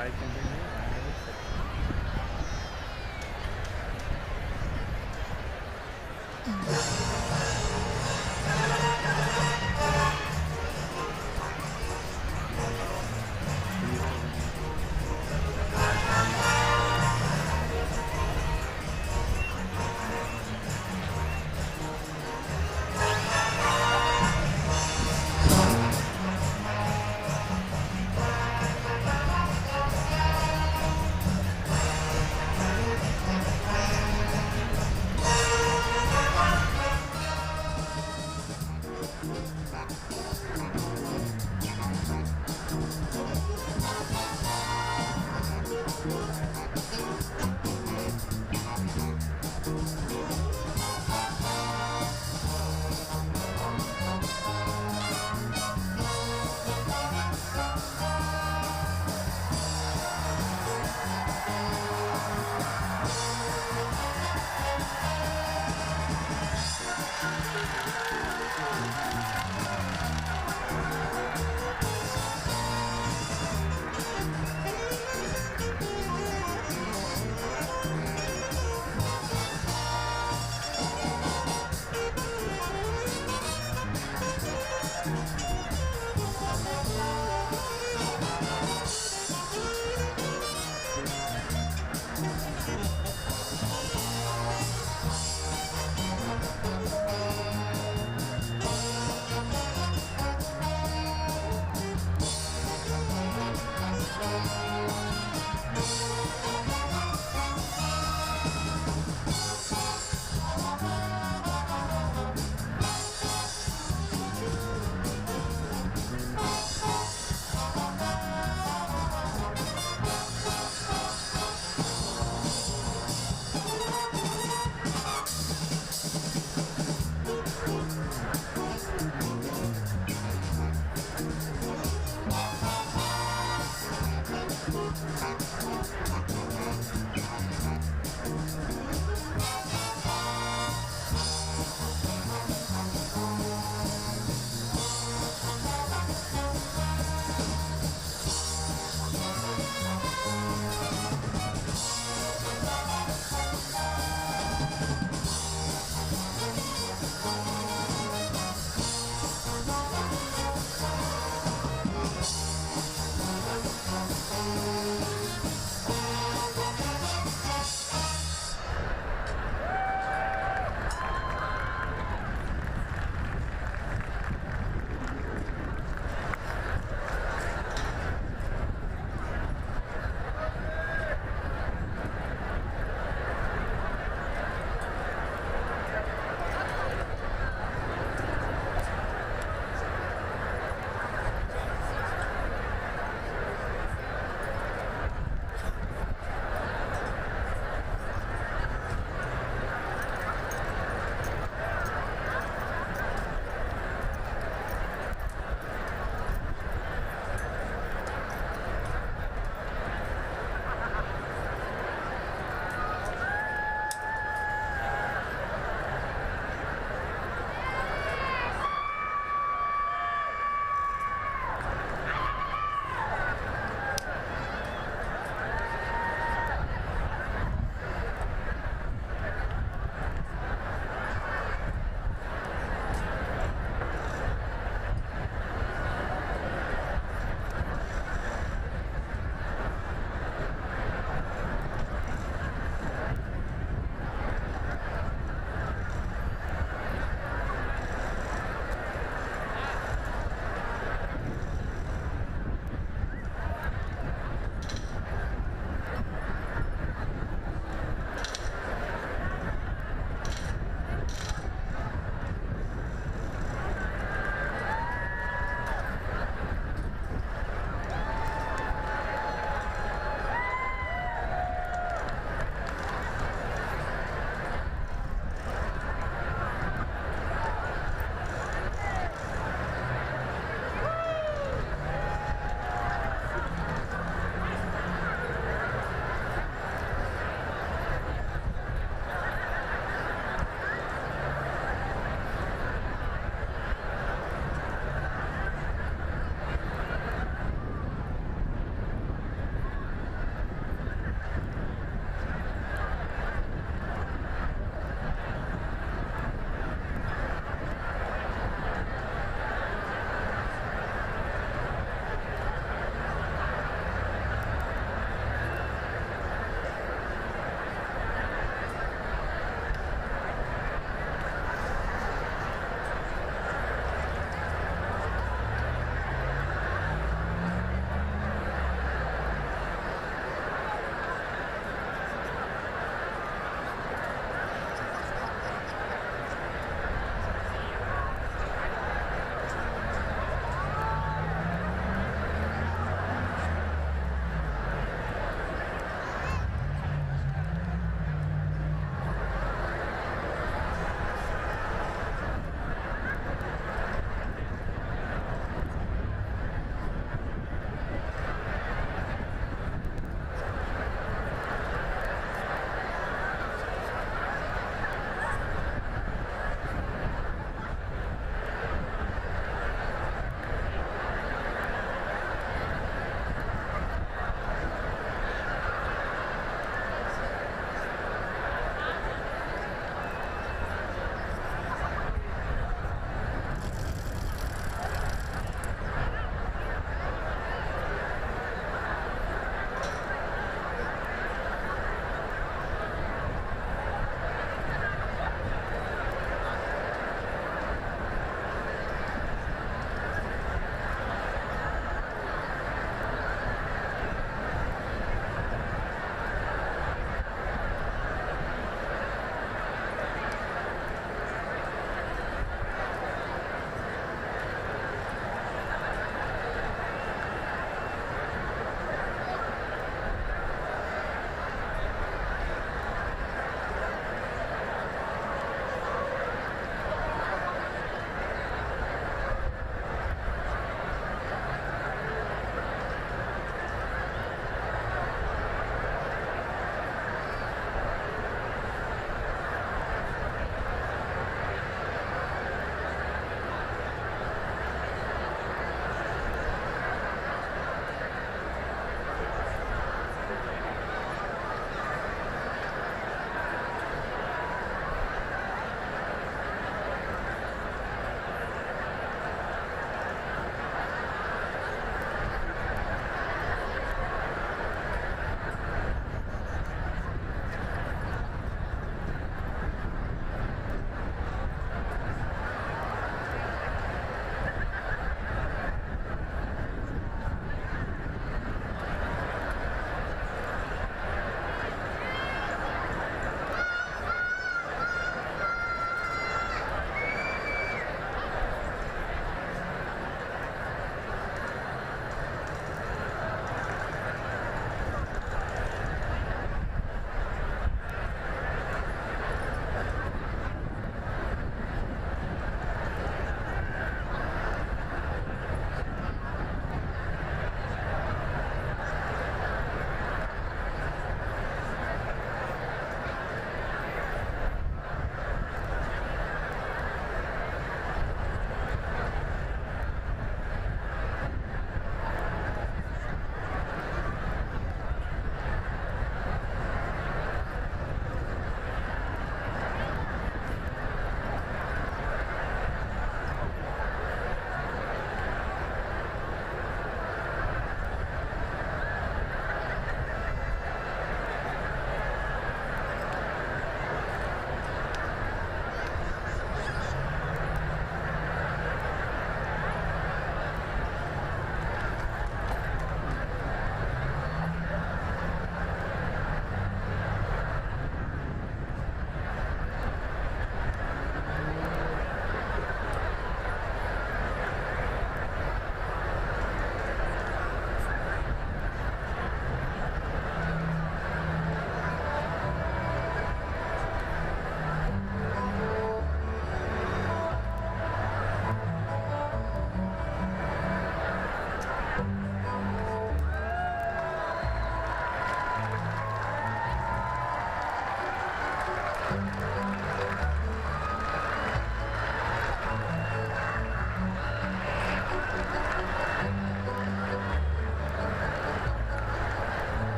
I can hear you.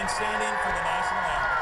remain standing for the national anthem.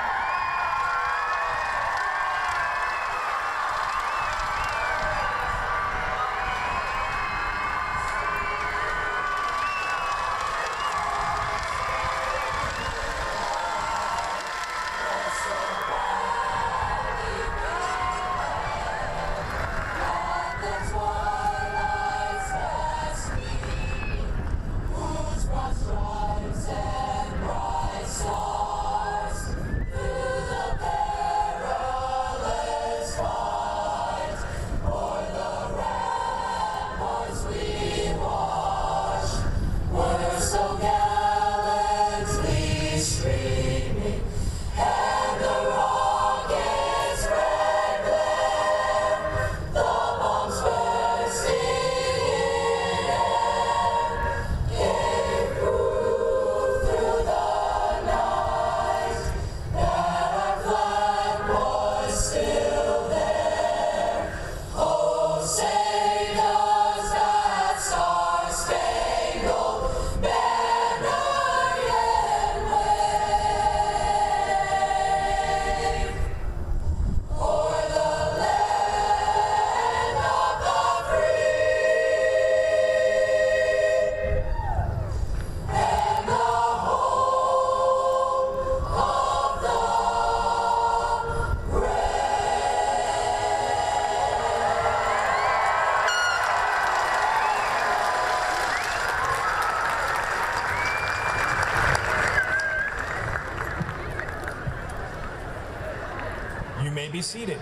You may be seated.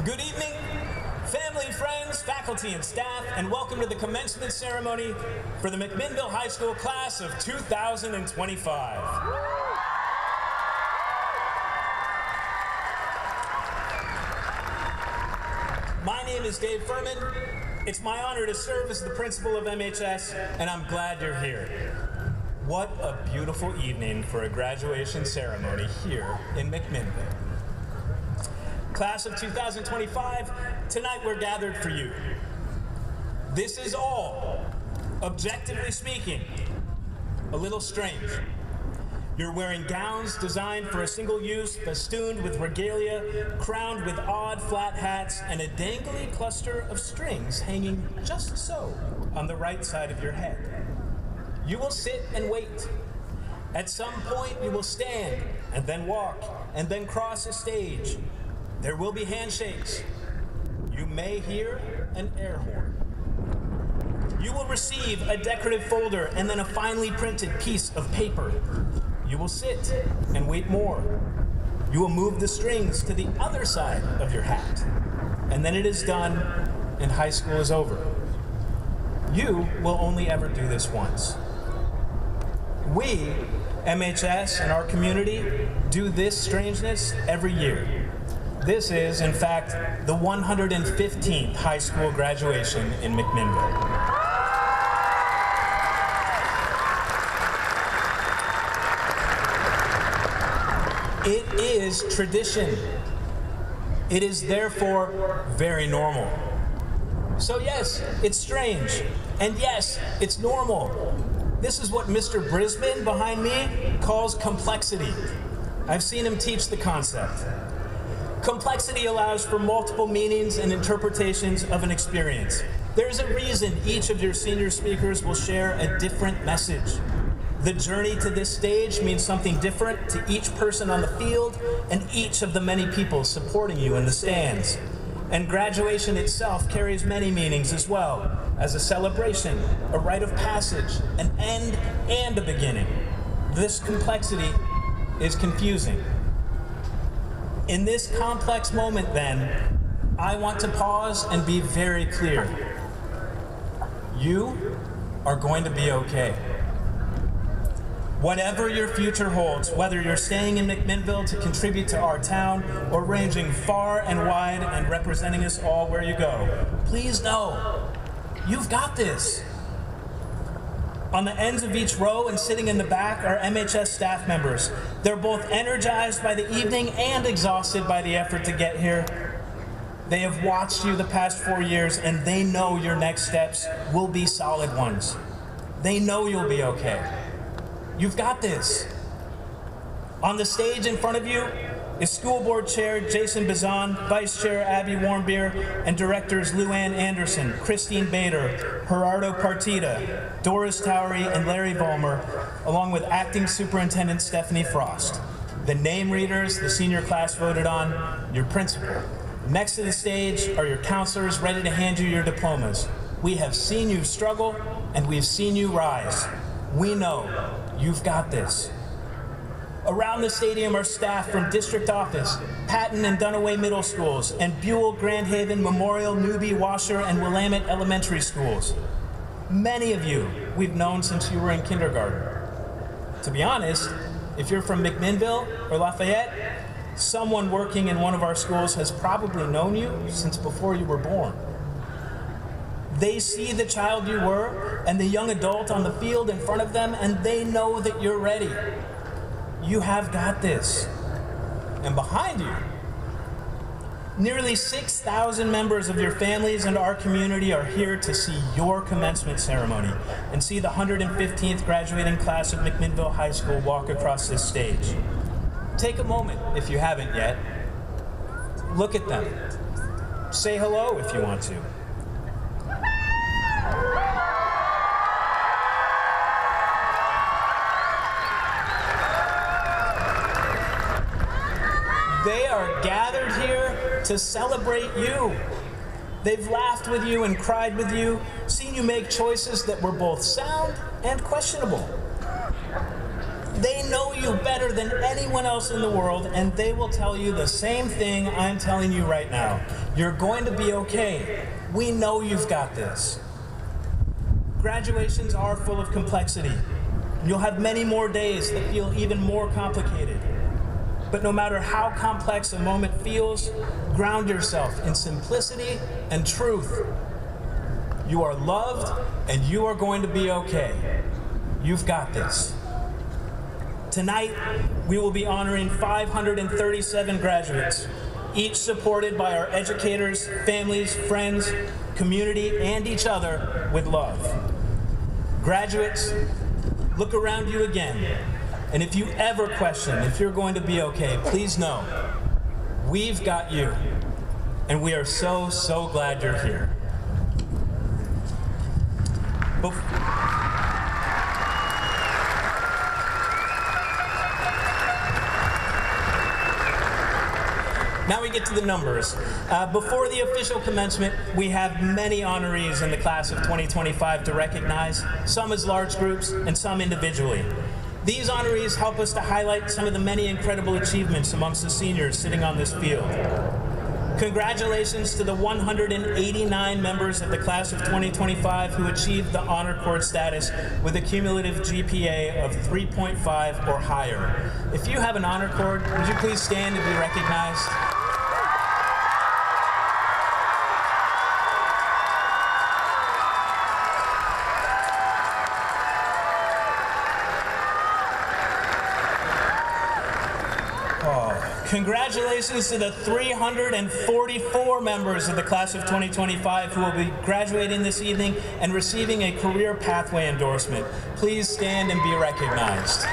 Good evening, family, friends, faculty, and staff, and welcome to the commencement ceremony for the McMinnville High School class of 2025. My name is Dave Furman. It's my honor to serve as the principal of MHS, and I'm glad you're here. What a beautiful evening for a graduation ceremony here in McMinnville. Class of 2025, tonight we're gathered for you. This is all, objectively speaking, a little strange. You're wearing gowns designed for a single use, festooned with regalia, crowned with odd flat hats, and a dangly cluster of strings hanging just so on the right side of your head. You will sit and wait. At some point, you will stand and then walk and then cross a stage. There will be handshakes. You may hear an air horn. You will receive a decorative folder and then a finely printed piece of paper. You will sit and wait more. You will move the strings to the other side of your hat. And then it is done and high school is over. You will only ever do this once. We, MHS and our community, do this strangeness every year. This is, in fact, the 115th high school graduation in McMinnville. It is tradition. It is therefore very normal. So yes, it's strange. And yes, it's normal. This is what Mr. Brisbane behind me calls complexity. I've seen him teach the concept. Complexity allows for multiple meanings and interpretations of an experience. There's a reason each of your senior speakers will share a different message. The journey to this stage means something different to each person on the field and each of the many people supporting you in the stands. And graduation itself carries many meanings as well, as a celebration, a rite of passage, an end and a beginning. This complexity is confusing. In this complex moment then, I want to pause and be very clear. You are going to be okay. Whatever your future holds, whether you're staying in McMinnville to contribute to our town or ranging far and wide and representing us all where you go, please know, you've got this. On the ends of each row and sitting in the back are MHS staff members. They're both energized by the evening and exhausted by the effort to get here. They have watched you the past 4 years, and they know your next steps will be solid ones. They know you'll be okay. You've got this. On the stage in front of you is School Board Chair Jason Bazan, Vice Chair Abby Warmbier, and Directors Luann Anderson, Christine Bader, Gerardo Partida, Doris Towery, and Larry Vollmer, along with Acting Superintendent Stephanie Frost. The name readers the senior class voted on, your principal. Next to the stage are your counselors ready to hand you your diplomas. We have seen you struggle, and we've seen you rise. We know you've got this. Around the stadium are staff from District Office, Patton and Dunaway Middle Schools, and Buell, Grand Haven, Memorial, Newby, Washer, and Willamette Elementary Schools. Many of you we've known since you were in kindergarten. To be honest, if you're from McMinnville or Lafayette, someone working in one of our schools has probably known you since before you were born. They see the child you were and the young adult on the field in front of them, and they know that you're ready. You have got this. And behind you, nearly 6,000 members of your families and our community are here to see your commencement ceremony and see the 115th graduating class of McMinnville High School walk across this stage. Take a moment, if you haven't yet. Look at them. Say hello if you want to. They are gathered here to celebrate you. They've laughed with you and cried with you, seen you make choices that were both sound and questionable. They know you better than anyone else in the world, and they will tell you the same thing I'm telling you right now. You're going to be okay. We know you've got this. Graduations are full of complexity. You'll have many more days that feel even more complicated. But no matter how complex a moment feels, ground yourself in simplicity and truth. You are loved, and you are going to be okay. You've got this. Tonight, we will be honoring 537 graduates, each supported by our educators, families, friends, community, and each other with love. Graduates, look around you again. And if you ever question if you're going to be okay, please know, we've got you. And we are so, so glad you're here. Now we get to the numbers. Before the official commencement, we have many honorees in the class of 2025 to recognize, some as large groups and some individually. These honorees help us to highlight some of the many incredible achievements amongst the seniors sitting on this field. Congratulations to the 189 members of the class of 2025 who achieved the Honor Cord status with a cumulative GPA of 3.5 or higher. If you have an Honor Cord, would you please stand and be recognized? Congratulations to the 344 members of the class of 2025 who will be graduating this evening and receiving a career pathway endorsement. Please stand and be recognized.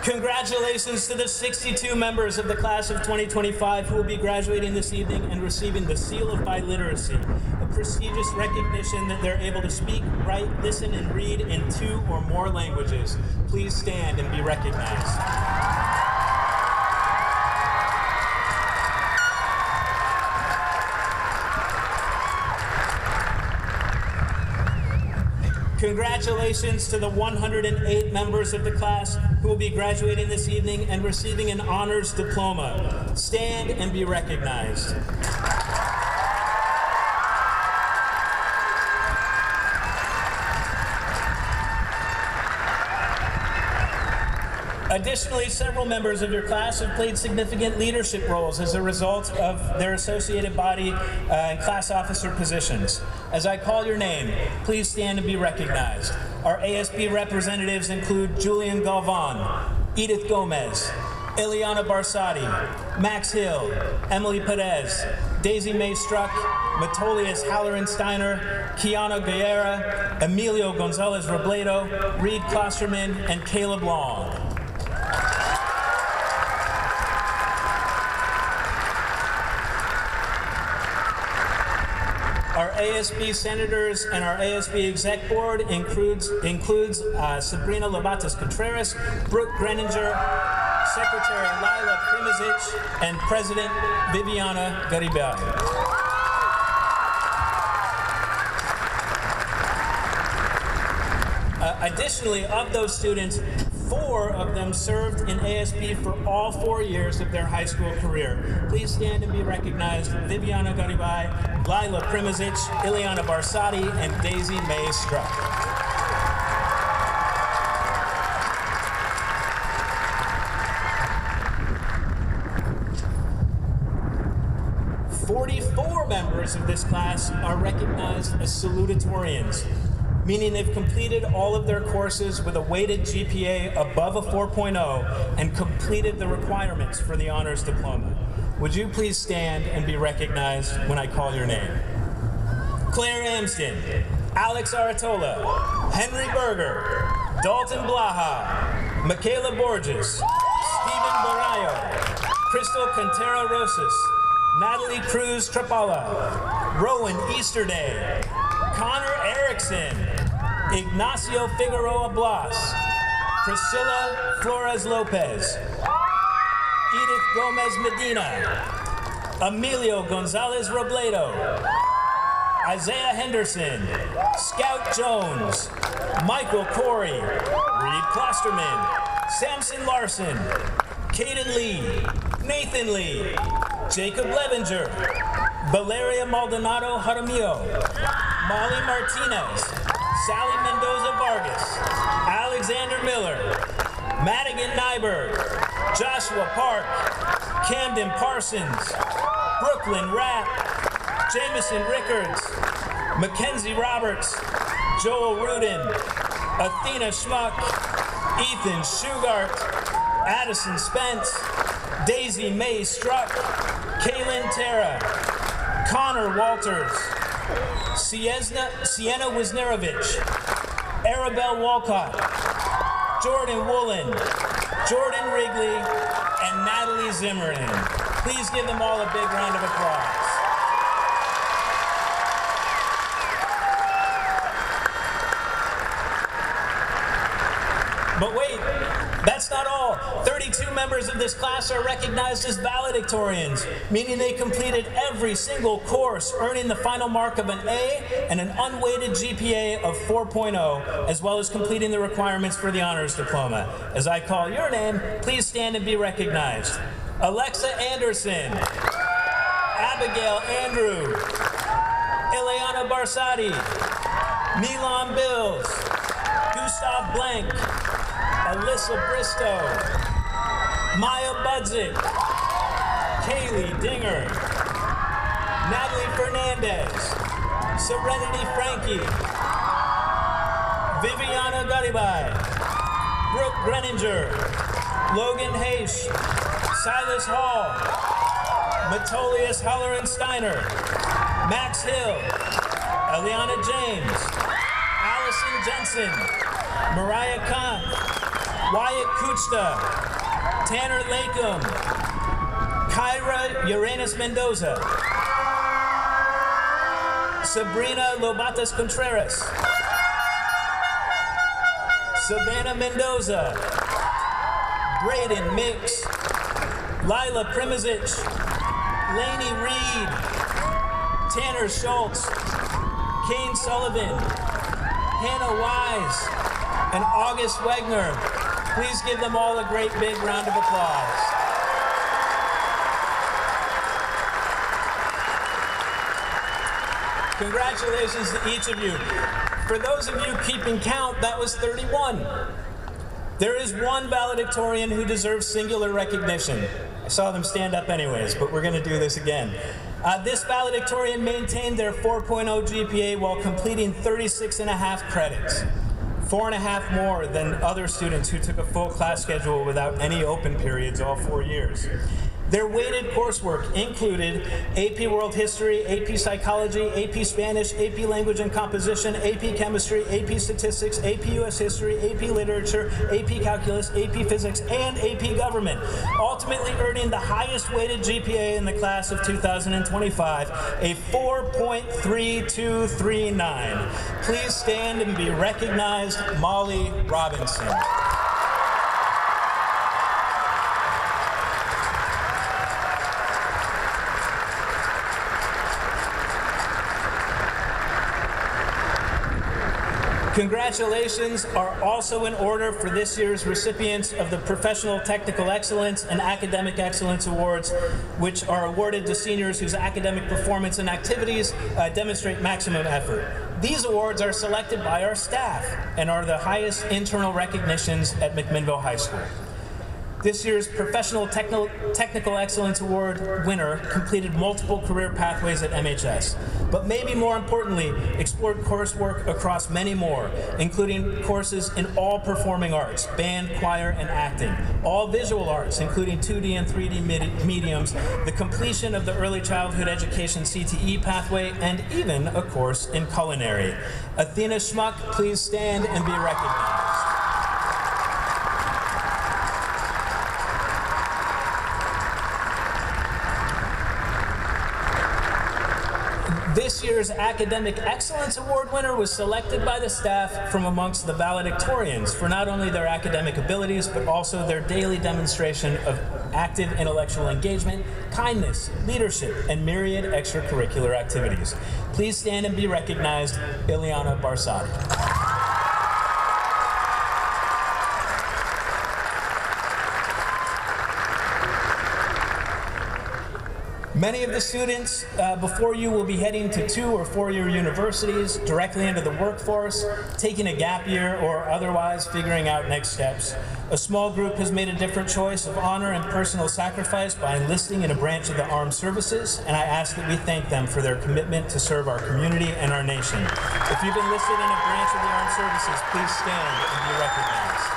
Congratulations to the 62 members of the class of 2025 who will be graduating this evening and receiving the Seal of Biliteracy, a prestigious recognition that they're able to speak, write, listen, and read in 2 or more languages. Please stand and be recognized. Congratulations to the 108 members of the class who will be graduating this evening and receiving an honors diploma. Stand and be recognized. Additionally, several members of your class have played significant leadership roles as a result of their associated body and class officer positions. As I call your name, please stand and be recognized. Our ASB representatives include Julian Galvan, Edith Gomez, Ileana Barsati, Max Hill, Emily Perez, Daisy May Struck, Metolius Halloran-Steiner, Kiana Guerra, Emilio Gonzalez Robledo, Reed Klosterman, and Caleb Long. Our ASB senators and our ASB exec board includes Sabrina Lobatos Contreras, Brooke Greninger, Secretary Lila Primizic, and President Viviana Garibay. Additionally, of those students, 4 of them served in ASB for all 4 years of their high school career. Please stand and be recognized. Viviana Garibay, Lila Primizic, Ileana Barsati, and Daisy May Struck. Members of this class are recognized as salutatorians, meaning they've completed all of their courses with a weighted GPA above a 4.0 and completed the requirements for the honors diploma. Would you please stand and be recognized when I call your name? Claire Amsden, Alex Aratola, Henry Berger, Dalton Blaha, Michaela Borges, Stephen Barayo, Crystal Cantera Rosas, Natalie Cruz Trapala, Rowan Easterday, Connor Erickson, Ignacio Figueroa Blas, Priscilla Flores Lopez, Edith Gomez Medina, Emilio Gonzalez Robledo, Isaiah Henderson, Scout Jones, Michael Corey, Reed Klosterman, Samson Larson, Caden Lee, Nathan Lee, Jacob Levinger, Valeria Maldonado Jaramillo, Molly Martinez, Sally Mendoza Vargas, Alexander Miller, Madigan Nyberg, Joshua Park, Camden Parsons, Brooklyn Rapp, Jameson Rickards, Mackenzie Roberts, Joel Rudin, Athena Schmuck, Ethan Shugart, Addison Spence, Daisy May Struck, Kaylin Terra, Connor Walters, Sienna Wisnerovich, Arabelle Walcott, Jordan Woolen, Jordan Wrigley, and Natalie Zimmerman. Please give them all a big round of applause. But wait, that's not all. 32 members of this class are recognized as valedictorians, meaning they completed every single course, earning the final mark of an A and an unweighted GPA of 4.0, as well as completing the requirements for the honors diploma. As I call your name, please stand and be recognized. Alexa Anderson, Abigail Andrew, Ileana Barsati, Milan Bills, Gustav Blank, Alyssa Bristow, Maya Budzik, Kaylee Dinger, Natalie Fernandez, Serenity Frankie, Viviana Garibay, Brooke Greninger, Logan Haish, Silas Hall, Metolius Halloran-Steiner, Max Hill, Eliana James, Allison Jensen, Mariah Kahn, Wyatt Kuchta, Tanner Lakem, Kyra Uranus Mendoza, Sabrina Lobatas Contreras, Savannah Mendoza, Braden Mix, Lila Primizic, Lainey Reed, Tanner Schultz, Kane Sullivan, Hannah Wise, and August Wegner. Please give them all a great big round of applause. Congratulations to each of you. For those of you keeping count, that was 31. There is one valedictorian who deserves singular recognition. I saw them stand up anyways, but we're going to do this again. This valedictorian maintained their 4.0 GPA while completing 36.5 credits, 4.5 more than other students who took a full class schedule without any open periods all 4 years. Their weighted coursework included AP World History, AP Psychology, AP Spanish, AP Language and Composition, AP Chemistry, AP Statistics, AP US History, AP Literature, AP Calculus, AP Physics, and AP Government, ultimately earning the highest weighted GPA in the class of 2025, a 4.3239. Please stand and be recognized, Molly Robinson. Congratulations are also in order for this year's recipients of the Professional Technical Excellence and Academic Excellence Awards, which are awarded to seniors whose academic performance and activities demonstrate maximum effort. These awards are selected by our staff and are the highest internal recognitions at McMinnville High School. This year's Professional Technical Excellence Award winner completed multiple career pathways at MHS, but maybe more importantly, explored coursework across many more, including courses in all performing arts, band, choir, and acting, all visual arts, including 2D and 3D mediums, the completion of the Early Childhood Education CTE pathway, and even a course in culinary. Athena Schmuck, please stand and be recognized. This year's Academic Excellence Award winner was selected by the staff from amongst the valedictorians for not only their academic abilities, but also their daily demonstration of active intellectual engagement, kindness, leadership, and myriad extracurricular activities. Please stand and be recognized, Ileana Barsadi. Many of the students before you will be heading to 2- or 4-year universities, directly into the workforce, taking a gap year, or otherwise figuring out next steps. A small group has made a different choice of honor and personal sacrifice by enlisting in a branch of the armed services, and I ask that we thank them for their commitment to serve our community and our nation. If you've enlisted in a branch of the armed services, please stand and be recognized.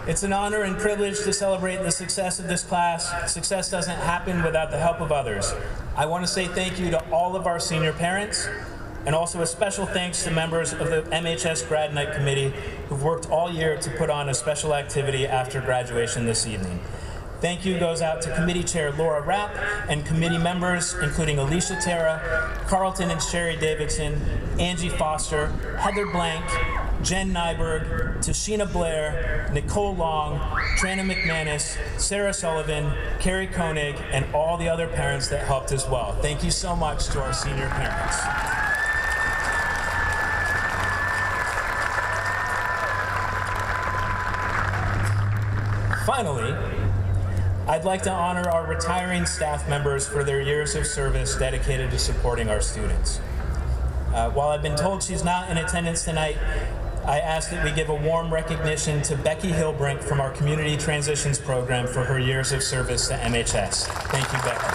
It's an honor and privilege to celebrate the success of this class. Success doesn't happen without the help of others. I want to say thank you to all of our senior parents, and also a special thanks to members of the MHS Grad Night Committee who've worked all year to put on a special activity after graduation this evening. Thank you goes out to Committee Chair Laura Rapp and committee members, including Alicia Terra, Carlton and Sherry Davidson, Angie Foster, Heather Blank, Jen Nyberg, Tashina Blair, Nicole Long, Trana McManus, Sarah Sullivan, Carrie Koenig, and all the other parents that helped as well. Thank you so much to our senior parents. Finally, I'd like to honor our retiring staff members for their years of service dedicated to supporting our students. While I've been told she's not in attendance tonight, I ask that we give a warm recognition to Becky Hilbrink from our Community Transitions Program for her years of service to MHS. Thank you, Becky.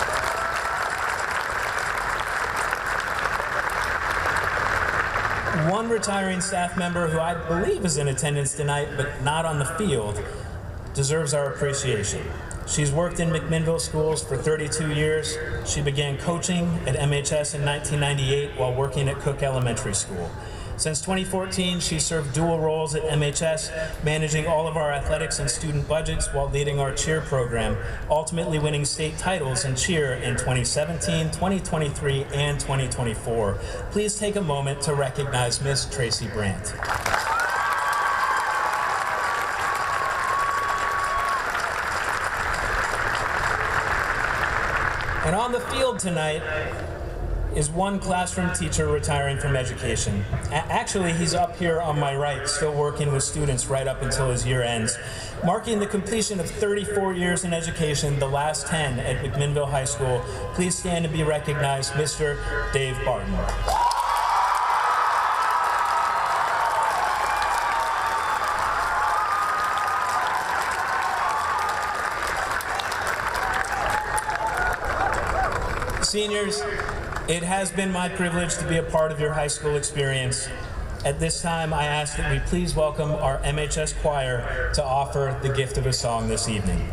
One retiring staff member who I believe is in attendance tonight, but not on the field, deserves our appreciation. She's worked in McMinnville schools for 32 years. She began coaching at MHS in 1998 while working at Cook Elementary School. Since 2014, she served dual roles at MHS, managing all of our athletics and student budgets while leading our cheer program, ultimately winning state titles in cheer in 2017, 2023, and 2024. Please take a moment to recognize Miss Tracy Brandt. And on the field tonight is one classroom teacher retiring from education. Actually, he's up here on my right, still working with students right up until his year ends, marking the completion of 34 years in education, the last 10 at McMinnville High School. Please stand and be recognized, Mr. Dave Barton. Seniors, it has been my privilege to be a part of your high school experience. At this time, I ask that we please welcome our MHS choir to offer the gift of a song this evening.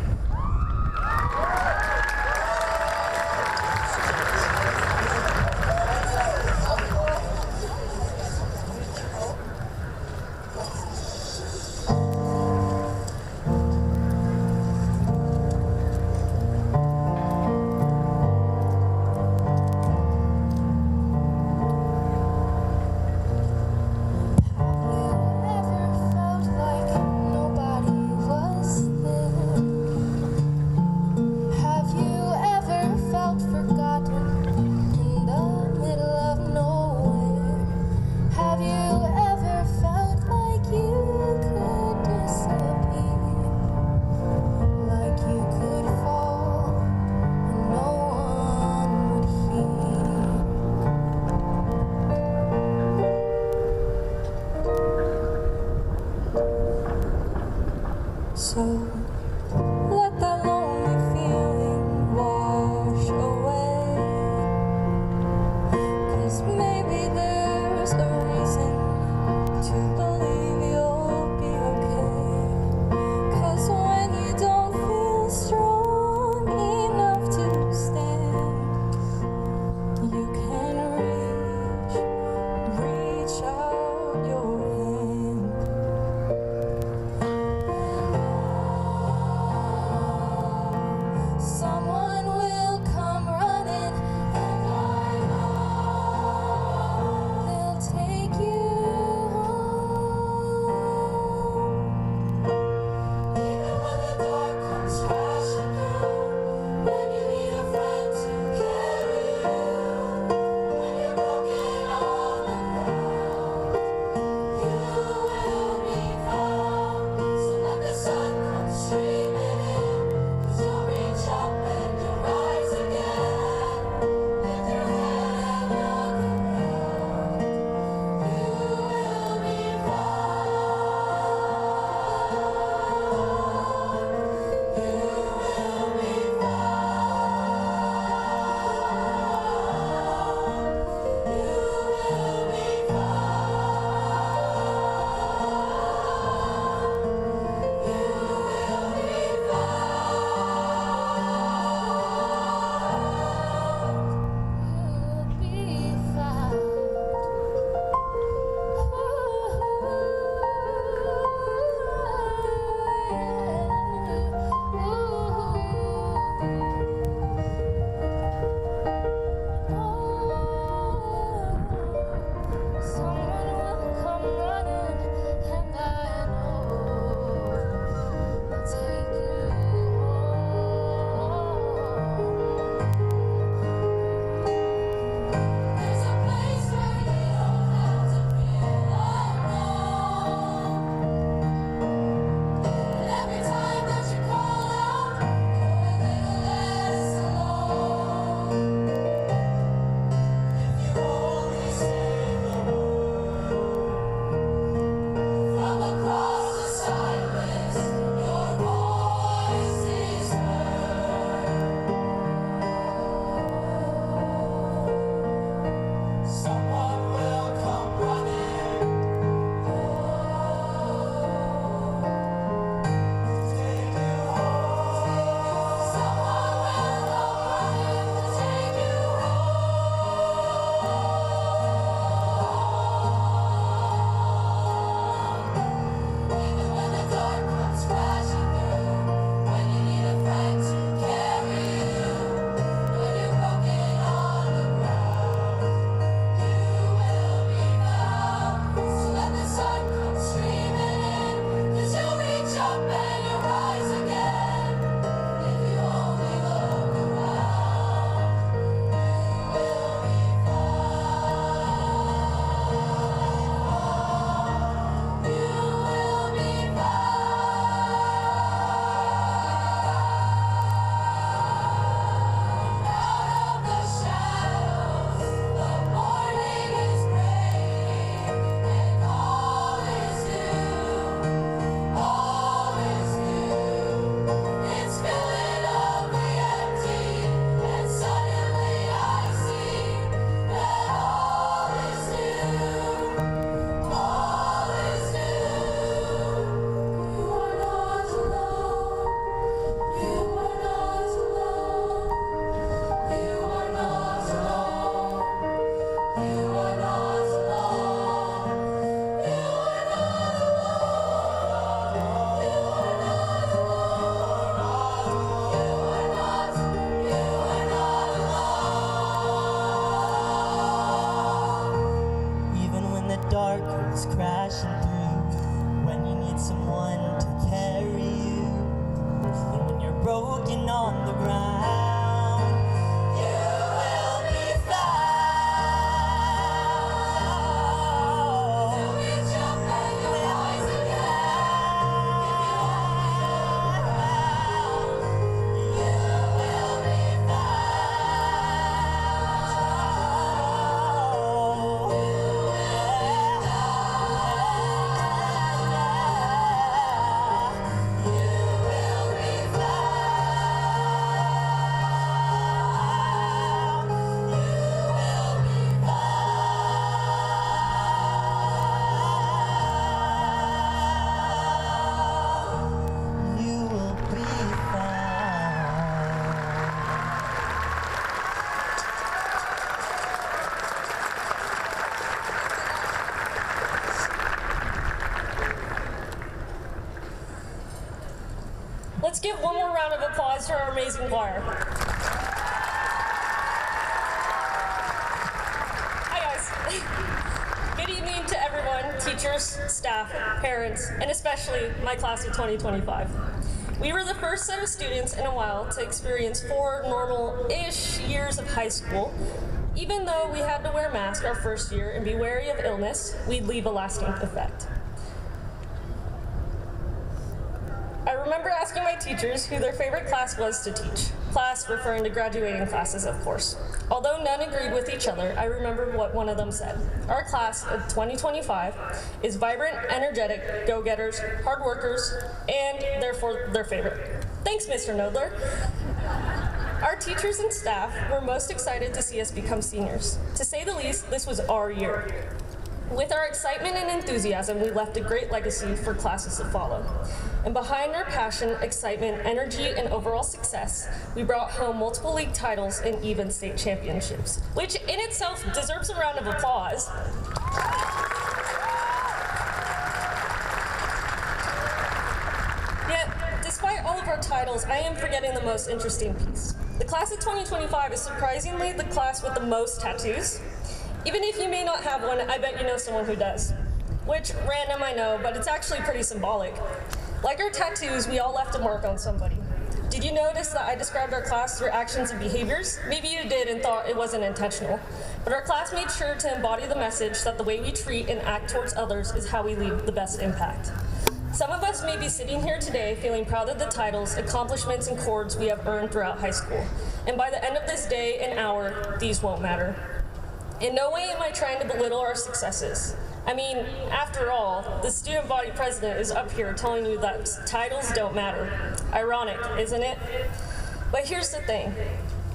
dark comes crashing through, when you need someone to carry you, and when you're broken on the ground, you will be found. Till we jump and you rise again, you will be Let's give one more round of applause to our amazing choir. Hi guys. Good evening to everyone, teachers, staff, parents, and especially my class of 2025. We were the first set of students in a while to experience 4 normal-ish years of high school. Even though we had to wear masks our first year and be wary of illness, we'd leave a lasting effect. I remember asking my teachers who their favorite class was to teach. Class referring to graduating classes, of course. Although none agreed with each other, I remember what one of them said. Our class of 2025 is vibrant, energetic, go-getters, hard workers, and therefore their favorite. Thanks, Mr. Nodler. Our teachers and staff were most excited to see us become seniors. To say the least, this was our year. With our excitement and enthusiasm, we left a great legacy for classes to follow. And behind our passion, excitement, energy, and overall success, we brought home multiple league titles and even state championships, which in itself deserves a round of applause. Yet, despite all of our titles, I am forgetting the most interesting piece. The class of 2025 is surprisingly the class with the most tattoos. Even if you may not have one, I bet you know someone who does. Which, random I know, but it's actually pretty symbolic. Like our tattoos, we all left a mark on somebody. Did you notice that I described our class through actions and behaviors? Maybe you did and thought it wasn't intentional. But our class made sure to embody the message that the way we treat and act towards others is how we leave the best impact. Some of us may be sitting here today feeling proud of the titles, accomplishments, and cords we have earned throughout high school. And by the end of this day and hour, these won't matter. In no way am I trying to belittle our successes. I mean, after all, the student body president is up here telling you that titles don't matter. Ironic, isn't it? But here's the thing.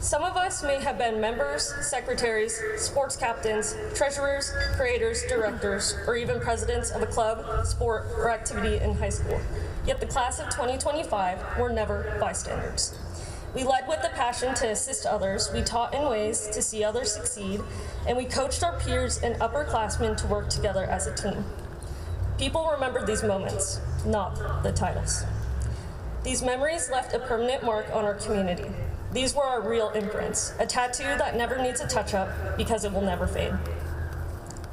Some of us may have been members, secretaries, sports captains, treasurers, creators, directors, or even presidents of a club, sport, or activity in high school. Yet the class of 2025 were never bystanders. We led with the passion to assist others, we taught in ways to see others succeed, and we coached our peers and upperclassmen to work together as a team. People remember these moments, not the titles. These memories left a permanent mark on our community. These were our real imprints, a tattoo that never needs a touch-up because it will never fade.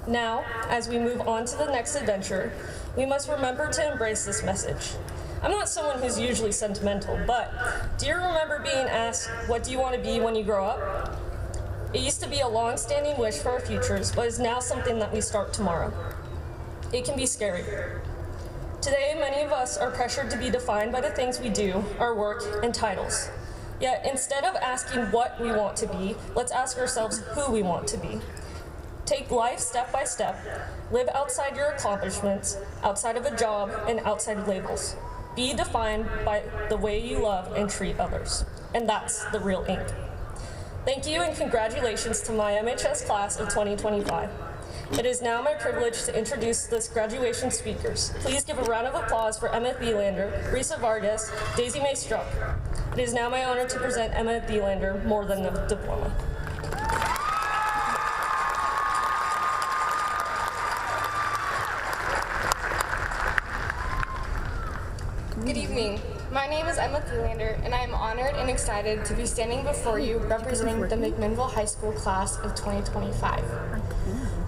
Now, as we move on to the next adventure, we must remember to embrace this message. I'm not someone who's usually sentimental, but do you remember being asked, what do you want to be when you grow up? It used to be a long-standing wish for our futures, but is now something that we start tomorrow. It can be scary. Today, many of us are pressured to be defined by the things we do, our work, and titles. Yet, instead of asking what we want to be, let's ask ourselves who we want to be. Take life step by step, live outside your accomplishments, outside of a job, and outside of labels. Be defined by the way you love and treat others. And that's the real ink. Thank you and congratulations to my MHS class of 2025. It is now my privilege to introduce this graduation speakers. Please give a round of applause for Emma Thielander, Risa Vargas, Daisy Mae Struck. It is now my honor to present Emma Thielander, More Than a Diploma. Good evening. My name is Emma Thielander, and I am honored and excited to be standing before you representing the McMinnville High School class of 2025.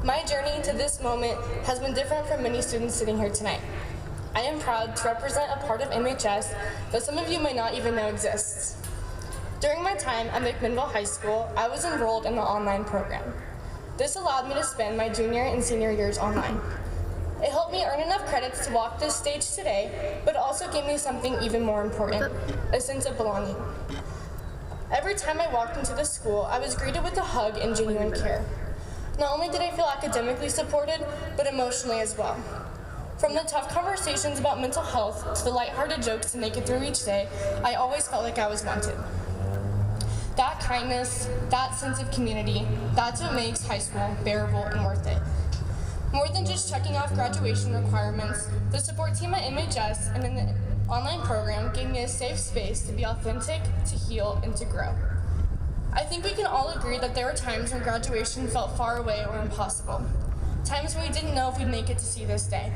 My journey to this moment has been different from many students sitting here tonight. I am proud to represent a part of MHS that some of you may not even know exists. During my time at McMinnville High School, I was enrolled in the online program. This allowed me to spend my junior and senior years online. It helped me earn enough credits to walk this stage today, but also gave me something even more important, a sense of belonging. Every time I walked into the school, I was greeted with a hug and genuine care. Not only did I feel academically supported, but emotionally as well. From the tough conversations about mental health to the lighthearted jokes to make it through each day, I always felt like I was wanted. That kindness, that sense of community, that's what makes high school bearable and worth it. More than just checking off graduation requirements, the support team at MHS and in the online program gave me a safe space to be authentic, to heal, and to grow. I think we can all agree that there were times when graduation felt far away or impossible. Times when we didn't know if we'd make it to see this day.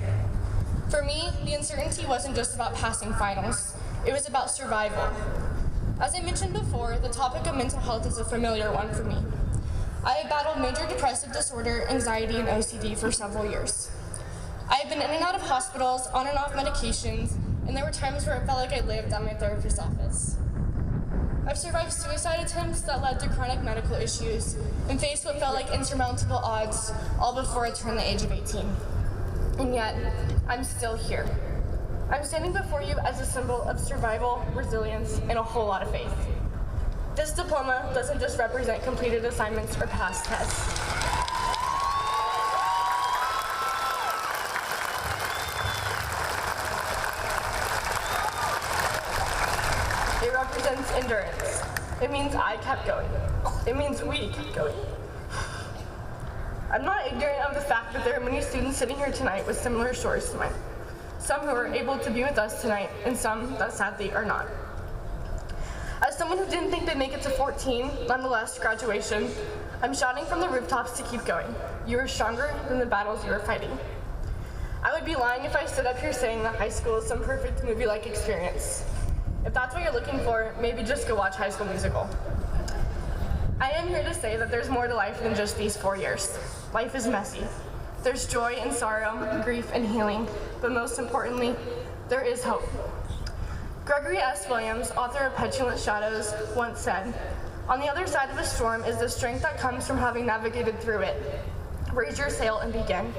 For me, the uncertainty wasn't just about passing finals, it was about survival. As I mentioned before, the topic of mental health is a familiar one for me. I have battled major depressive disorder, anxiety, and OCD for several years. I have been in and out of hospitals, on and off medications, and there were times where it felt like I lived at my therapist's office. I've survived suicide attempts that led to chronic medical issues and faced what felt like insurmountable odds, all before I turned the age of 18. And yet, I'm still here. I'm standing before you as a symbol of survival, resilience, and a whole lot of faith. This diploma doesn't just represent completed assignments or past tests. It represents endurance. It means I kept going. It means we kept going. I'm not ignorant of the fact that there are many students sitting here tonight with similar stories to mine. Some who are able to be with us tonight, and some that sadly are not. As someone who didn't think they'd make it to 14, nonetheless, graduation, I'm shouting from the rooftops to keep going. You are stronger than the battles you are fighting. I would be lying if I stood up here saying that high school is some perfect movie-like experience. If that's what you're looking for, maybe just go watch High School Musical. I am here to say that there's more to life than just these 4 years. Life is messy. There's joy and sorrow, grief and healing, but most importantly, there is hope. Gregory S. Williams, author of Petulant Shadows, once said, "On the other side of a storm is the strength that comes from having navigated through it. Raise your sail and begin."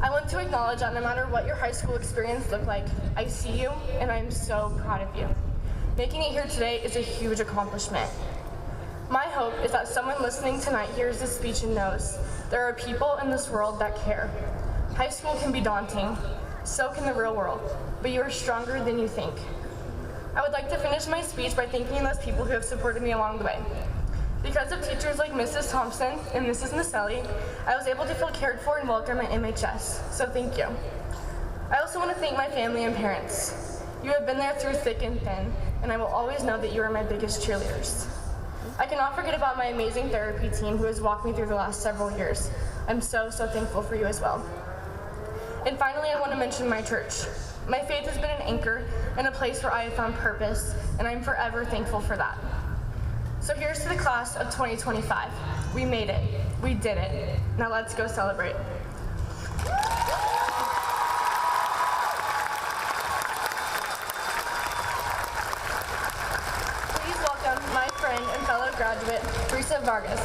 I want to acknowledge that no matter what your high school experience looked like, I see you and I am so proud of you. Making it here today is a huge accomplishment. My hope is that someone listening tonight hears this speech and knows there are people in this world that care. High school can be daunting, so can the real world, but you are stronger than you think. I would like to finish my speech by thanking those people who have supported me along the way. Because of teachers like Mrs. Thompson and Mrs. Maselli, I was able to feel cared for and welcome at MHS, so thank you. I also want to thank my family and parents. You have been there through thick and thin, and I will always know that you are my biggest cheerleaders. I cannot forget about my amazing therapy team who has walked me through the last several years. I'm so thankful for you as well. And finally, I want to mention my church. My faith has been an anchor and a place where I have found purpose, and I'm forever thankful for that. So here's to the class of 2025. We made it. We did it. Now let's go celebrate. Please welcome my friend and fellow graduate, Teresa Vargas.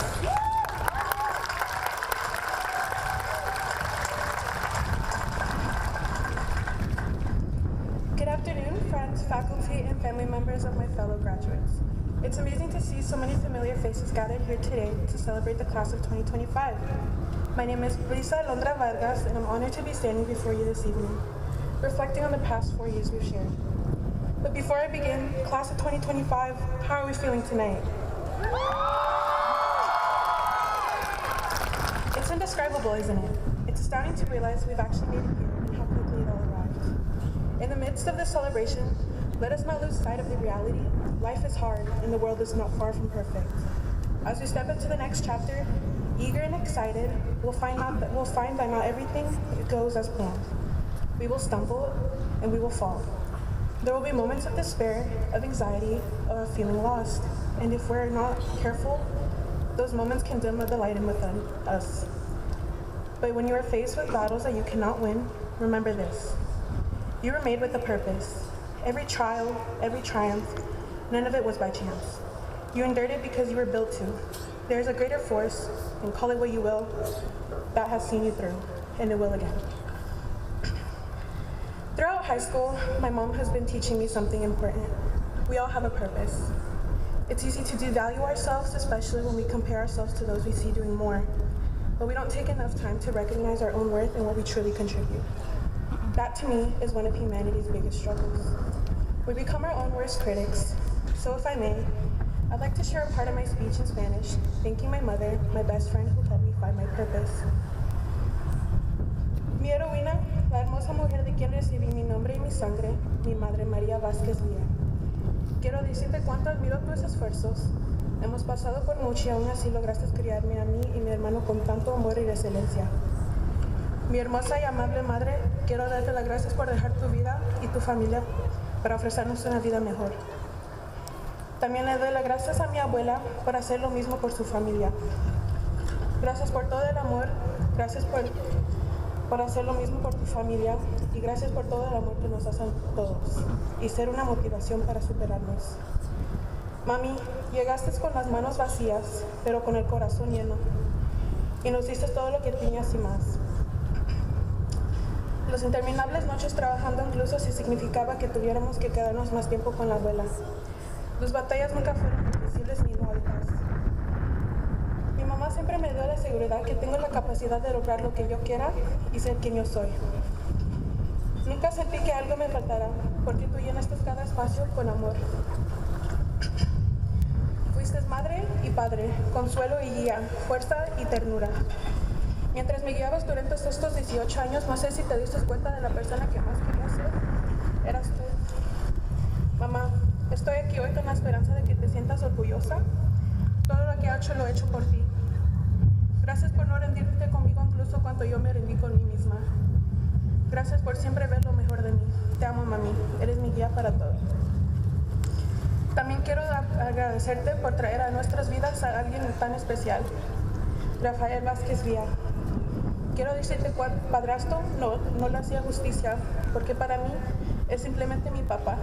Good afternoon, friends, faculty, and family members of my fellow graduates. It's amazing to see so many familiar faces gathered here today to celebrate the class of 2025. My name is Teresa Londra Vargas, and I'm honored to be standing before you this evening, reflecting on the past 4 years we've shared. But before I begin, class of 2025, how are we feeling tonight? It's indescribable, isn't it? It's astounding to realize we've actually made it here and how quickly it all arrived. In the midst of this celebration, let us not lose sight of the reality. Life is hard, and the world is not far from perfect. As we step into the next chapter, eager and excited, we'll find that not everything goes as planned. We will stumble, and we will fall. There will be moments of despair, of anxiety, of feeling lost, and if we're not careful, those moments can dim the light in within us. But when you are faced with battles that you cannot win, remember this. You were made with a purpose. Every trial, every triumph, none of it was by chance. You endured it because you were built to. There is a greater force, and call it what you will, that has seen you through, and it will again. Throughout high school, my mom has been teaching me something important. We all have a purpose. It's easy to devalue ourselves, especially when we compare ourselves to those we see doing more. But we don't take enough time to recognize our own worth and what we truly contribute. That, to me, is one of humanity's biggest struggles. We become our own worst critics. So if I may, I'd like to share a part of my speech in Spanish, thanking my mother, my best friend who helped me find my purpose. Mi heroína, la hermosa mujer de quien recibí mi nombre y mi sangre, mi madre María Vázquez Villa. Quiero decirte cuánto admiro tus esfuerzos. Hemos pasado por mucho y aún así lograste criarme a mí y mi hermano con tanto amor y resiliencia. Mi hermosa y amable madre, quiero darte las gracias por dejar tu vida y tu familia para ofrecernos una vida mejor. También le doy las gracias a mi abuela por hacer lo mismo por su familia. Gracias por todo el amor, gracias por hacer lo mismo por tu familia y gracias por todo el amor que nos hacen todos y ser una motivación para superarnos. Mami, llegaste con las manos vacías, pero con el corazón lleno y nos diste todo lo que tenías y más. Las interminables noches trabajando incluso si significaba que tuviéramos que quedarnos más tiempo con la abuela. Las batallas nunca fueron difíciles ni no altas. Mi mamá siempre me dio la seguridad que tengo la capacidad de lograr lo que yo quiera y ser quien yo soy. Nunca sentí que algo me faltara, porque tú llenaste cada espacio con amor. Fuiste madre y padre, consuelo y guía, fuerza y ternura. Mientras me guiabas durante estos 18 años, no sé si te diste cuenta de la persona que más quería ser. Eras tú. Mamá, estoy aquí hoy con la esperanza de que te sientas orgullosa. Todo lo que he hecho lo he hecho por ti. Gracias por no rendirte conmigo incluso cuando yo me rendí con mí misma. Gracias por siempre ver lo mejor de mí. Te amo, mami. Eres mi guía para todo. También quiero agradecerte por traer a nuestras vidas a alguien tan especial. Rafael Vázquez Villa. Quiero decirte cuál padrastro no le hacía justicia, porque para mí es simplemente mi papá.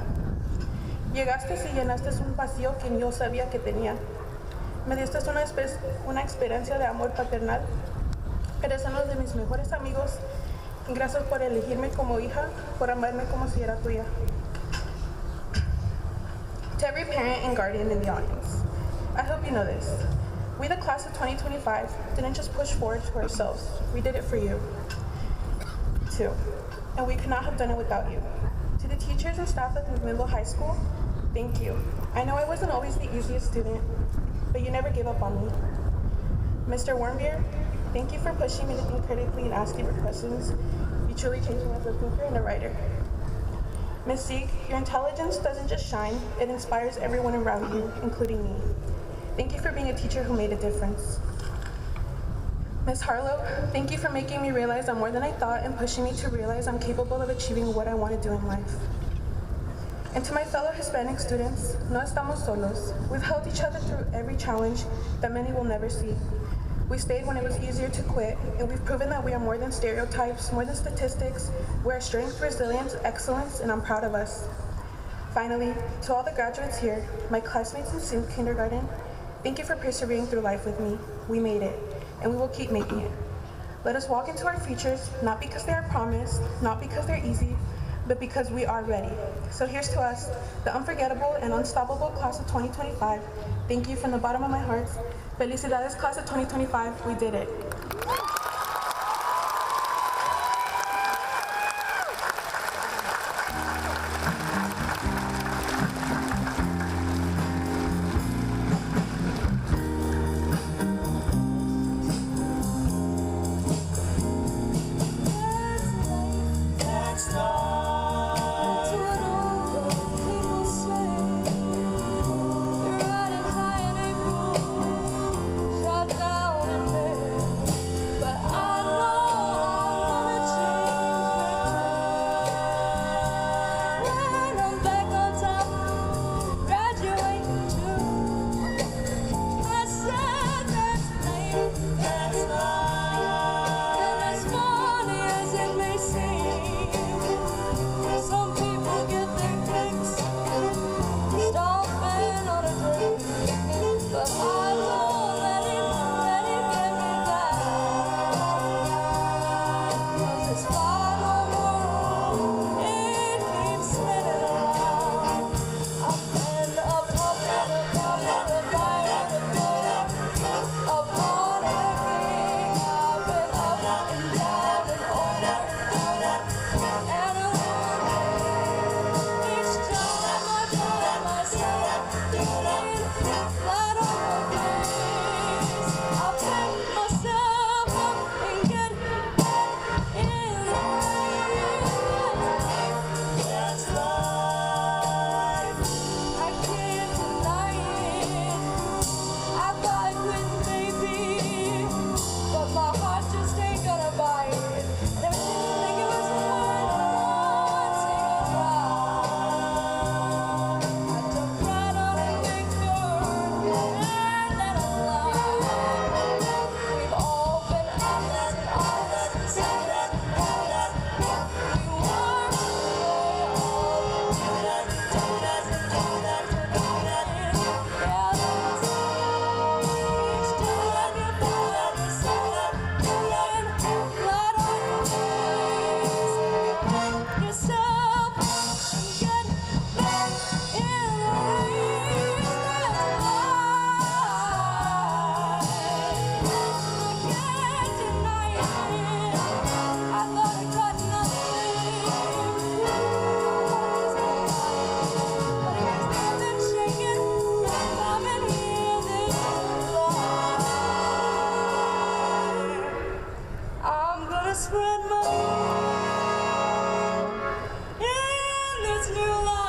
Llegaste y llenaste un vacío que yo sabía que tenía. Me diste una experiencia de amor paternal. Eres uno de mis mejores amigos. Gracias por elegirme como hija, por amarme como si era tuya. To every parent and guardian in the audience, I hope you know this. We, the class of 2025, didn't just push forward to ourselves. We did it for you, too. And we could not have done it without you. To the teachers and staff at McMinnville High School, thank you. I know I wasn't always the easiest student, but you never gave up on me. Mr. Wormbeer, thank you for pushing me to think critically and asking for questions. You truly changed me as a thinker and a writer. Ms. Sieg, your intelligence doesn't just shine, it inspires everyone around you, including me. Thank you for being a teacher who made a difference. Ms. Harlow, thank you for making me realize I'm more than I thought and pushing me to realize I'm capable of achieving what I want to do in life. And to my fellow Hispanic students, no estamos solos. We've held each other through every challenge that many will never see. We stayed when it was easier to quit, and we've proven that we are more than stereotypes, more than statistics. We are strength, resilience, excellence, and I'm proud of us. Finally, to all the graduates here, my classmates in kindergarten, thank you for persevering through life with me. We made it, and we will keep making it. Let us walk into our futures, not because they are promised, not because they're easy, but because we are ready. So here's to us, the unforgettable and unstoppable class of 2025. Thank you from the bottom of my heart. Felicidades, class of 2025, we did it. Shut down in bed. spread my wings in this new life.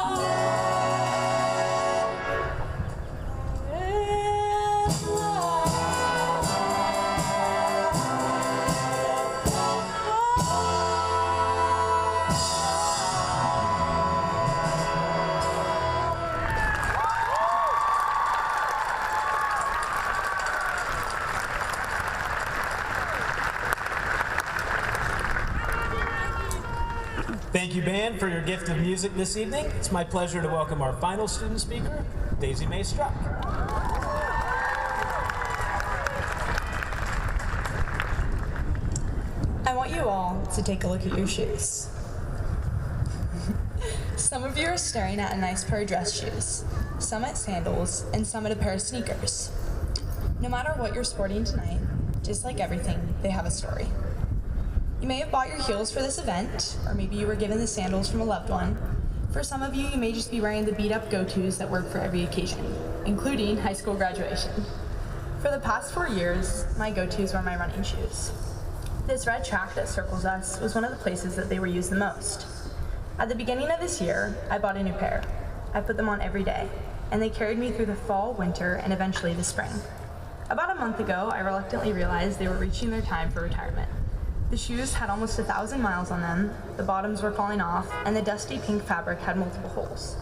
Thank you, band, for your gift of music this evening. It's my pleasure to welcome our final student speaker, Daisy Mae Struck. I want you all to take a look at your shoes. Some of you are staring at a nice pair of dress shoes, some at sandals, and some at a pair of sneakers. No matter what you're sporting tonight, just like everything, they have a story. You may have bought your heels for this event, or maybe you were given the sandals from a loved one. For some of you, you may just be wearing the beat-up go-tos that work for every occasion, including high school graduation. For the past 4 years, my go-tos were my running shoes. This red track that circles us was one of the places that they were used the most. At the beginning of this year, I bought a new pair. I put them on every day, and they carried me through the fall, winter, and eventually the spring. About a month ago, I reluctantly realized they were reaching their time for retirement. The shoes had almost 1,000 miles on them, the bottoms were falling off, and the dusty pink fabric had multiple holes.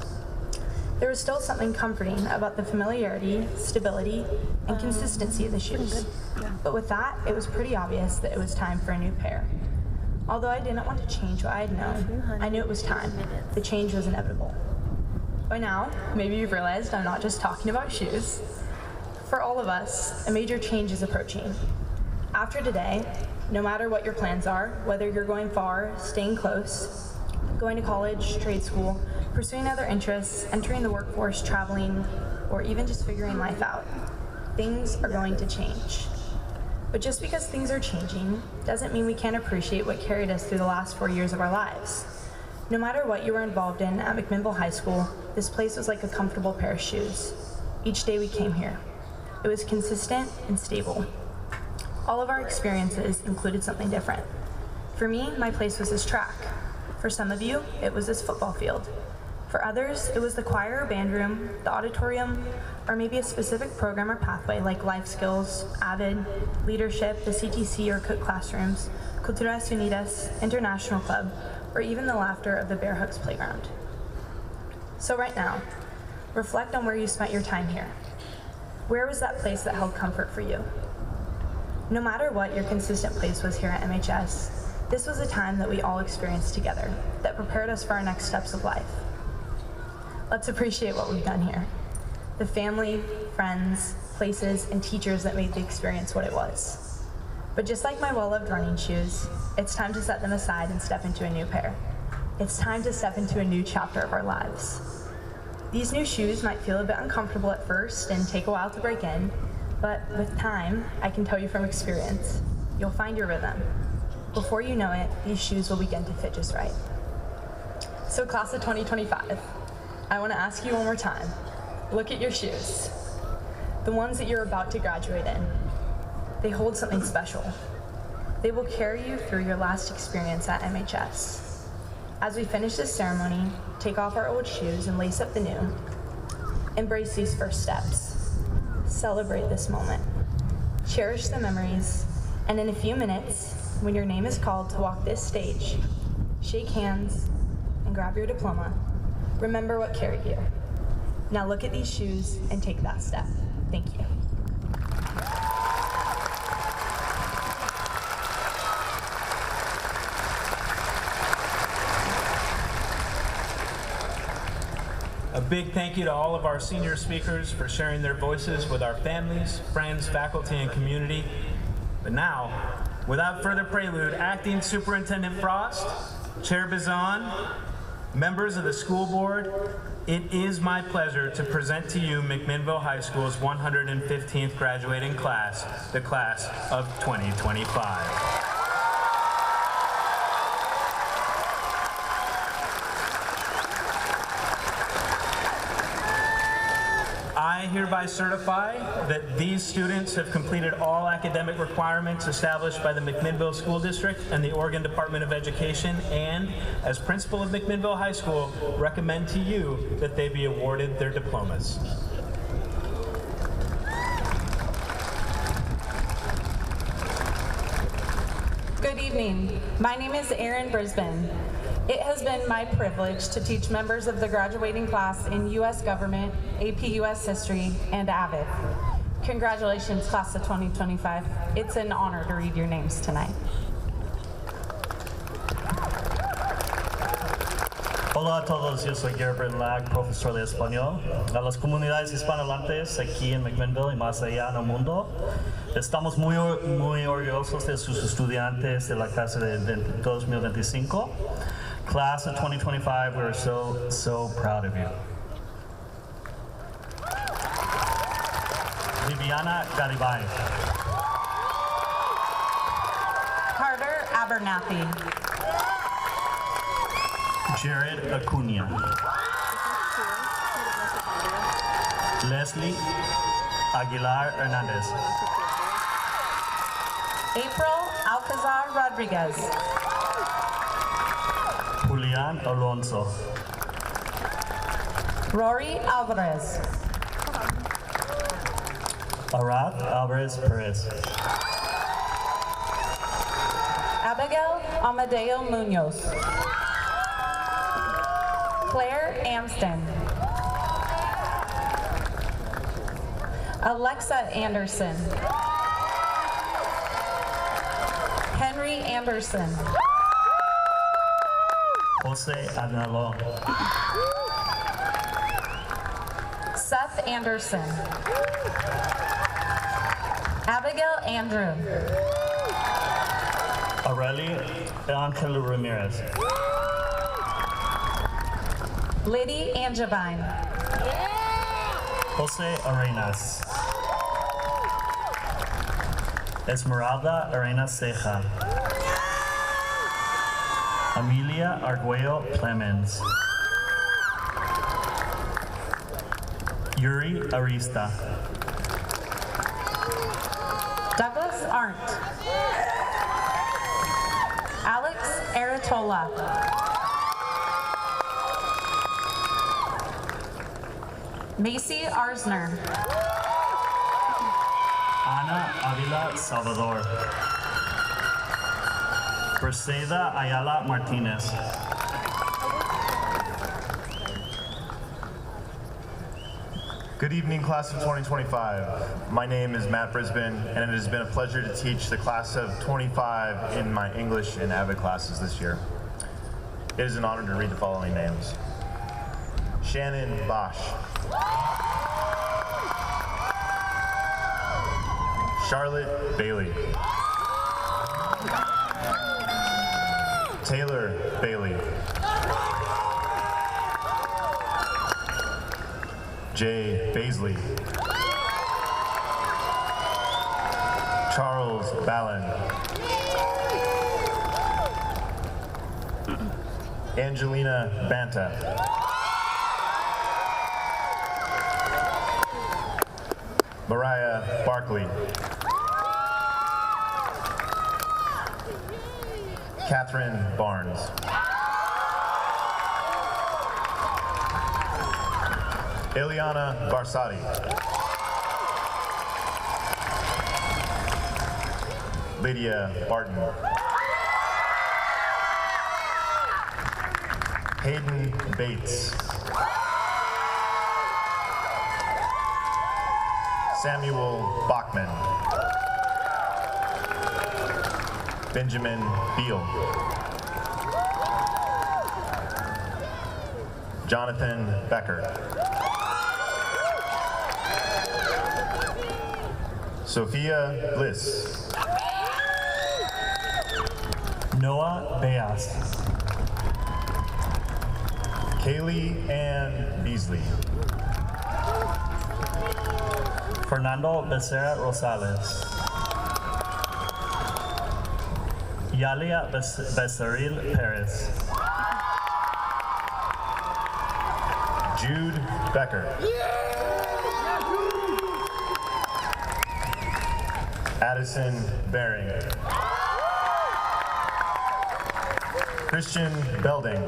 There was still something comforting about the familiarity, stability, and consistency of the shoes. But with that, it was pretty obvious that it was time for a new pair. Although I didn't want to change what I had known, I knew it was time. The change was inevitable. By now, maybe you've realized I'm not just talking about shoes. For all of us, a major change is approaching. After today, no matter what your plans are, whether you're going far, staying close, going to college, trade school, pursuing other interests, entering the workforce, traveling, or even just figuring life out, things are going to change. But just because things are changing doesn't mean we can't appreciate what carried us through the last 4 years of our lives. No matter what you were involved in at McMinnville High School, this place was like a comfortable pair of shoes. Each day we came here. It was consistent and stable. All of our experiences included something different. For me, my place was this track. For some of you, it was this football field. For others, it was the choir or band room, the auditorium, or maybe a specific program or pathway like life skills, AVID, leadership, the CTC or cook classrooms, Culturas Unidas, International Club, or even the laughter of the Bear Hooks playground. So right now, reflect on where you spent your time here. Where was that place that held comfort for you? No matter what your consistent place was here at MHS, this was a time that we all experienced together that prepared us for our next steps of life. Let's appreciate what we've done here. The family, friends, places, and teachers that made the experience what it was. But just like my well-loved running shoes, it's time to set them aside and step into a new pair. It's time to step into a new chapter of our lives. These new shoes might feel a bit uncomfortable at first and take a while to break in, but with time, I can tell you from experience, you'll find your rhythm. Before you know it, these shoes will begin to fit just right. So class of 2025, I want to ask you one more time, look at your shoes. The ones that you're about to graduate in. They hold something special. They will carry you through your last experience at MHS. As we finish this ceremony, take off our old shoes and lace up the new. Embrace these first steps. Celebrate this moment. Cherish the memories, and in a few minutes, when your name is called to walk this stage, shake hands and grab your diploma. Remember what carried you. Now look at these shoes and take that step. Thank you. A big thank you to all of our senior speakers for sharing their voices with our families, friends, faculty, and community. But now, without further prelude, Acting Superintendent Frost, Chair Bizon, members of the school board, it is my pleasure to present to you McMinnville High School's 115th graduating class, the class of 2025. I hereby certify that these students have completed all academic requirements established by the McMinnville School District and the Oregon Department of Education, and as principal of McMinnville High School, recommend to you that they be awarded their diplomas. Good evening. My name is Erin Brisbane. It has been my privilege to teach members of the graduating class in U.S. Government, AP U.S. History, and AVID. Congratulations, class of 2025. It's an honor to read your names tonight. Hola a todos, yo soy Gerben Lag, profesor de español. A las comunidades hispanohablantes aquí en McMinnville y más allá en el mundo, estamos muy orgullosos de sus estudiantes de la clase de 2025. Class of 2025, we're so proud of you. Viviana Garibay. Carter Abernathy. Jared Acuna. Leslie Aguilar Hernandez. April Alcazar Rodriguez. Julian Alonso. Rory Alvarez. Arad Alvarez Perez. Abigail Amadeo Munoz. Claire Amston. Alexa Anderson. Henry Anderson. Jose Agnalon. Seth Anderson. Abigail Andrew. Aureli Angelo Ramirez. Liddy Angevine. Jose Arenas. Esmeralda Arenas Ceja. Amelia Arguello Clemens. Yuri Arista. Douglas Arndt. Alex Aratola. Macy Arsner. Ana Avila Salvador. Perseda Ayala Martinez. Good evening, class of 2025. My name is Matt Brisbane, and it has been a pleasure to teach the class of 25 in my English and AVID classes this year. It is an honor to read the following names. Shannon Bosch. Charlotte Bailey. Taylor Bailey. Jay Baisley. Charles Ballin. Angelina Banta. Mariah Barkley. Catherine Barnes. Eliana Barsati. Lydia Barton. Hayden Bates. Samuel Bachman. Benjamin Beal. Jonathan Becker. Sophia Bliss. Noah Beas. Kaylee Ann Beasley. Fernando Becerra Rosales. Yalia Becerril Perez. Jude Becker. Addison Bering. Christian Belding.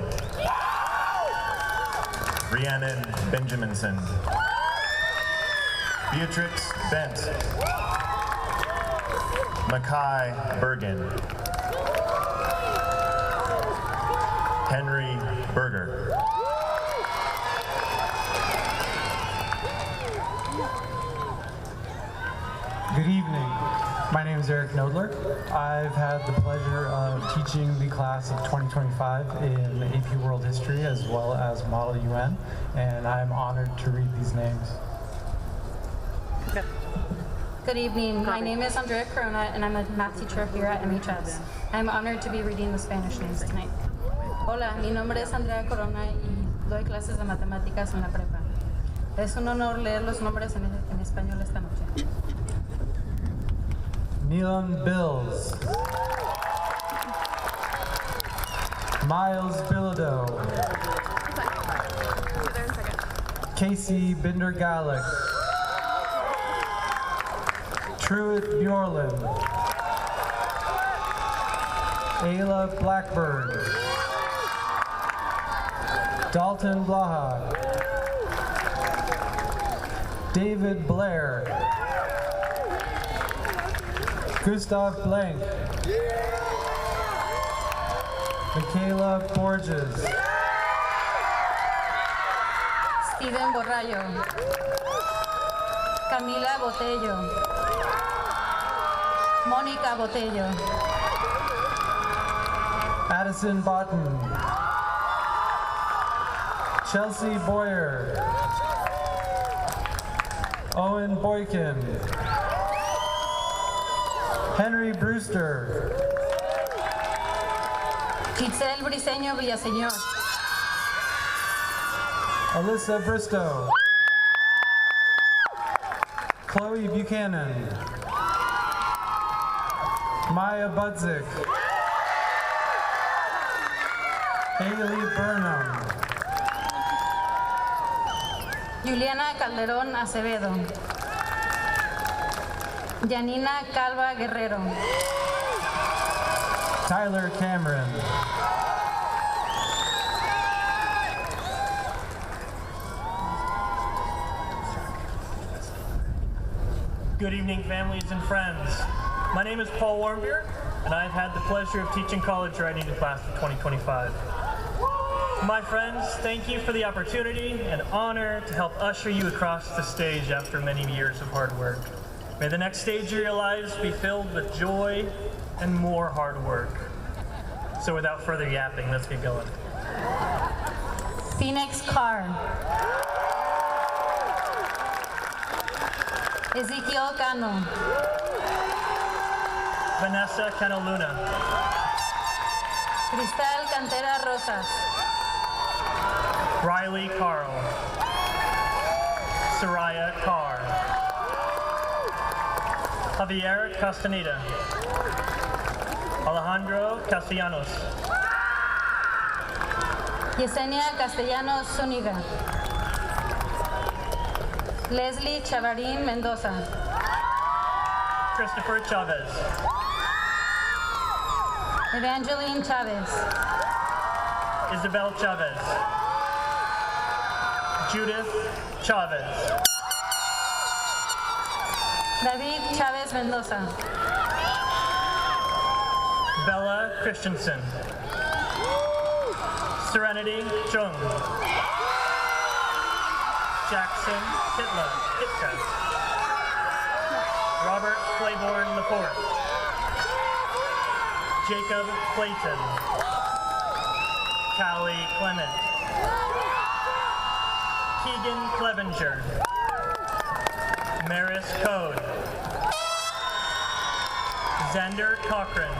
Rhiannon Benjaminson. Beatrix Bent. Makai Bergen. Henry Berger. Good evening. My name is Eric Nodler. I've had the pleasure of teaching the class of 2025 in AP World History as well as Model UN, and I'm honored to read these names. Good evening. My name is Andrea Corona, and I'm a math teacher here at MHS. I'm honored to be reading the Spanish names tonight. Hola, mi nombre es Andrea Corona y doy clases de matemáticas en la prepa. Es un honor leer los nombres en español esta noche. Neelan Bills. Miles Bilodeau. Casey Binder-Gallick. Truett Bjorlin. Ayla Blackburn. Dalton Blaha. David Blair. Gustav Blank. Michaela Borges. Steven Borrallo. Camila Botello. Mónica Botello. Addison Botten. Chelsea Boyer. Owen Boykin. Henry Brewster. Giselle Briceño Villaseñor. Alyssa Bristow. Chloe Buchanan. Maya Budzik. Haley Burnham. Juliana Calderón Acevedo. Janina Calva Guerrero. Tyler Cameron. Good evening, families and friends. My name is Paul Warmbier, and I've had the pleasure of teaching college writing to class of 2025. My friends, thank you for the opportunity and honor to help usher you across the stage after many years of hard work. May the next stage of your lives be filled with joy and more hard work. So without further yapping, let's get going. Phoenix Carr. Ezekiel Cano. Vanessa Canaluna. Cristal Cantera Rosas. Riley Carl. Soraya Carr. Javier Castaneda. Alejandro Castellanos. Yesenia Castellanos Zúñiga. Leslie Chavarín Mendoza. Christopher Chavez. Evangeline Chavez. Isabel Chavez. Judith Chavez. David Chavez Mendoza. Bella Christensen. Serenity Chung. Jackson Hitka. Robert Claiborne IV. Jacob Clayton. Callie Clement. Keegan Clevenger. Maris Code. Xander Cochran.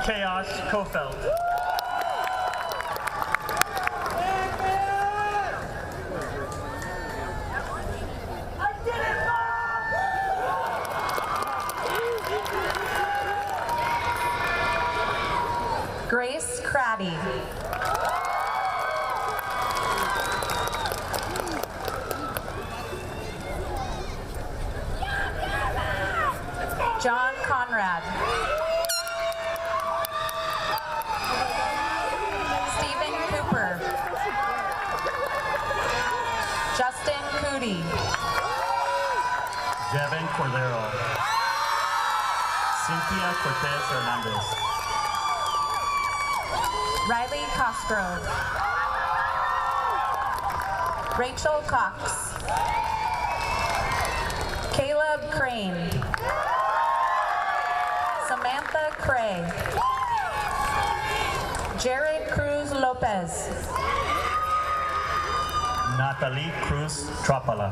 Chaos Kofeld. Grace Craddy. Cordero. Cynthia Cortez Hernandez. Riley Cosgrove. Rachel Cox. Caleb Crane. Samantha Cray. Jared Cruz Lopez. Natalie Cruz Trapala.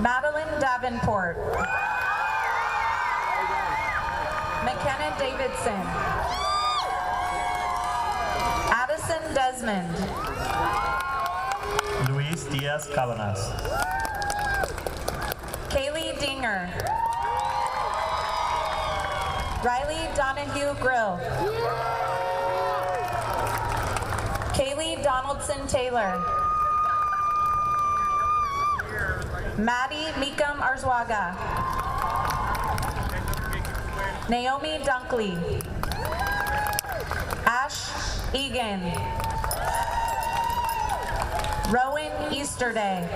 Madeline Davenport. McKenna Davidson. Addison Desmond. Luis Diaz Cabanas. Kaylee Dinger. Riley Donahue Grill. Kaylee Donaldson Taylor. Maddie Meekum Arzwaga. Naomi Dunkley. Ash Egan. Rowan Easterday.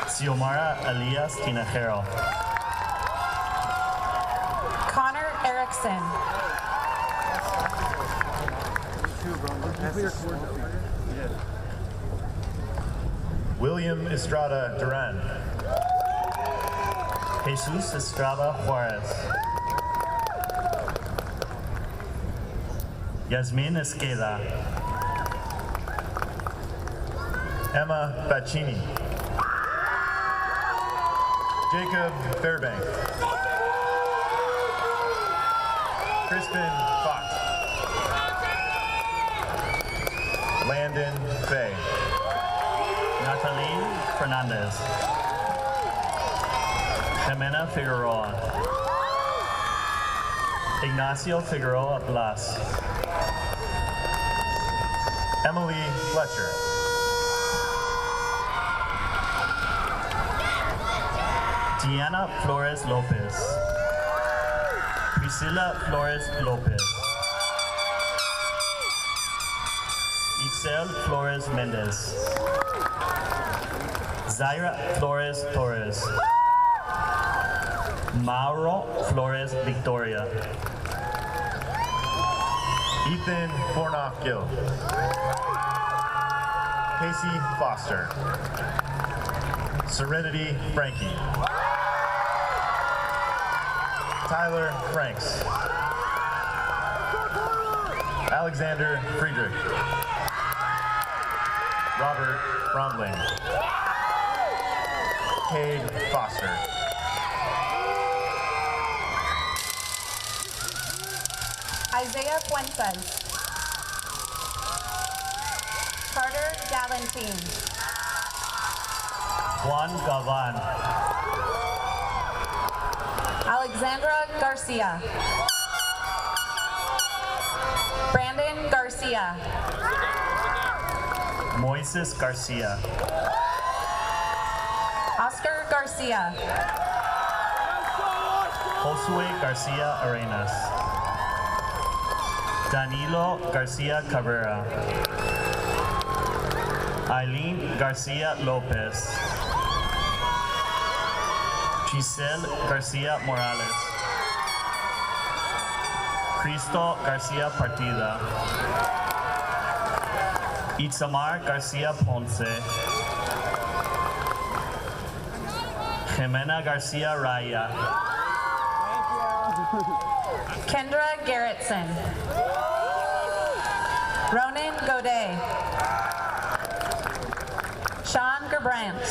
Xiomara Elias Tinajero. Connor Erickson. William Estrada Duran. Jesus Estrada Juarez. Yasmin Esqueda. Emma Bacchini. Jacob Fairbank. Kristen Fox. Landon Fay. Natalie Fernandez. Jimena Figueroa. Ignacio Figueroa Blas. Emily Fletcher. Diana Flores Lopez. Priscilla Flores Lopez. Itzel Flores Mendez. Zaira Flores Torres. Mauro Flores Victoria. Ethan Fornoff Gill. Casey Foster. Serenity Frankie. Tyler Franks. Alexander Friedrich. Robert Bromling. Cade Foster. Isaiah Fuentes. Carter Galantine. Juan Gavan. Alexandra Garcia. Brandon Garcia. Moises Garcia. Oscar Garcia. Josue Garcia Arenas. Danilo Garcia Cabrera. Eileen Garcia Lopez. Giselle Garcia Morales. Cristo Garcia Partida. Itzamar Garcia Ponce. Jimena Garcia Raya. Kendra Garrettson. Ronan Godet. Sean Gerbrandt.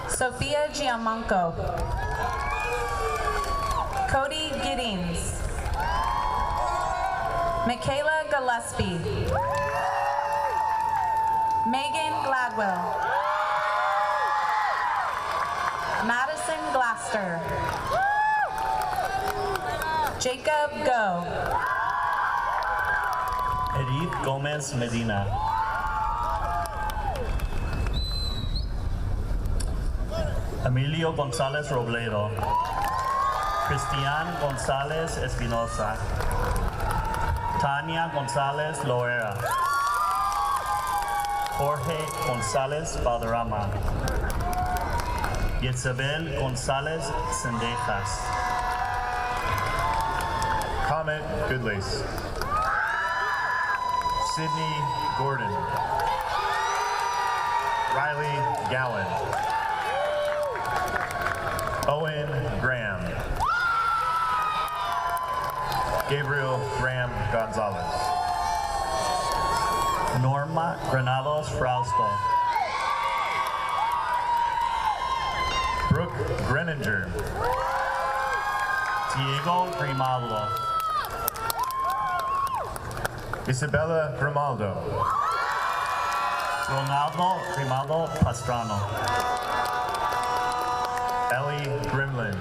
Sophia Giamanco. Cody Giddings. Michaela Gillespie. Megan Gladwell. Madison Glaster. Jacob Go. Edith Gomez Medina. Emilio González Robledo. Cristian González Espinosa. Tania González Loera. Jorge González Valderrama. Yetzabel González Sendejas. Comet Goodlace. Sydney Gordon. Riley Gowan. Owen Graham. Gabriel Graham Gonzalez. Norma Granados Frausto. Brooke Greninger. Diego Grimaldo. Isabella Grimaldo. Ronaldo Grimaldo Pastrano. Ellie Grimlin.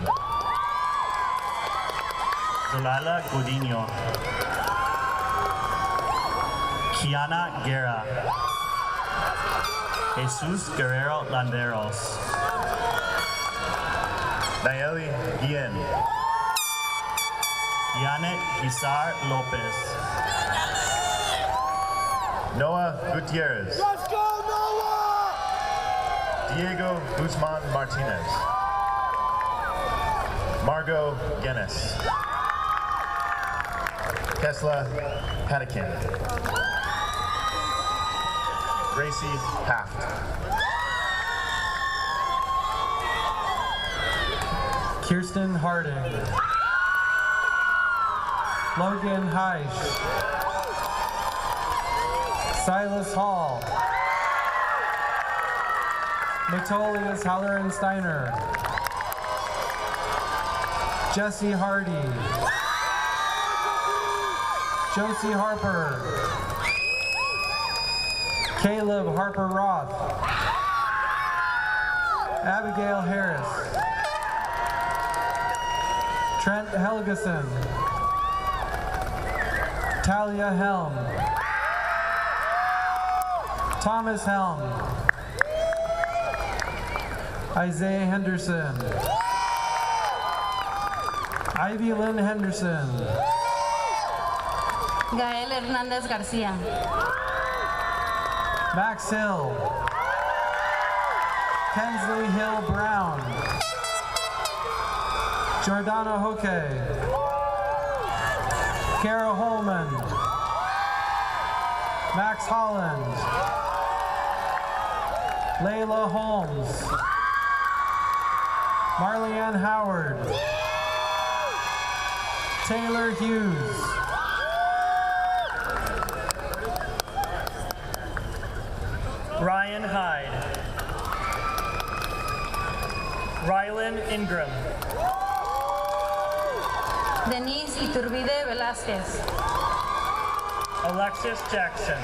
Zulala Godinho. Kiana Guerra. Jesus Guerrero Landeros. Nayeli Guillen. Janet Guizar Lopez. Noah Gutierrez. Let's go, Noah! Diego Guzman Martinez. Margot Guinness. Kesla Patakin. Gracie Haft. Kirsten Harding. Logan Heisch. Silas Hall. Metolius Halloran Steiner. Jesse Hardy. Josie Harper. Caleb Harper Roth. Abigail Harris. Trent Helgeson. Talia Helm. Thomas Helm. Isaiah Henderson. Ivy Lynn Henderson. Gael Hernández García. Max Hill. Kensley Hill Brown. Jordana Hoke. Kara Holman. Max Holland. Layla Holmes. Marleyanne Howard. Taylor Hughes. Ryan Hyde. Rylan Ingram. Denise Iturbide Velázquez. Alexis Jackson.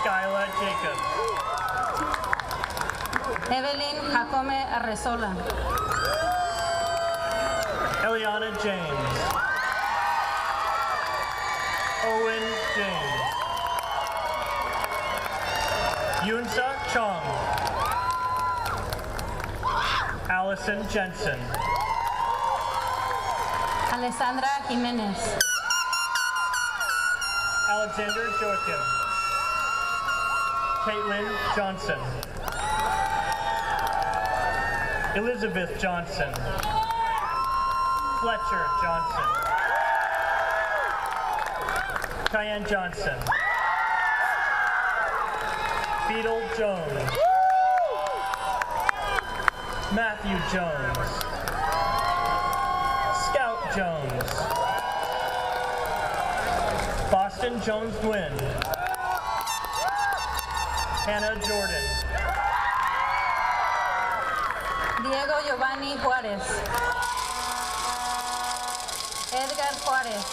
Skyla Jacobs. Evelyn Jacome Arrezola. Eliana James. Owen James. Yunsa Chong. Allison Jensen. Alessandra Jiménez. Alexander Joachim. Caitlin Johnson. Elizabeth Johnson. Fletcher Johnson. Cheyenne Johnson. Beetle Jones. Matthew Jones. Scout Jones. Boston Jones Gwynn. Hannah Jordan. Diego Giovanni Juárez. Edgar Juárez.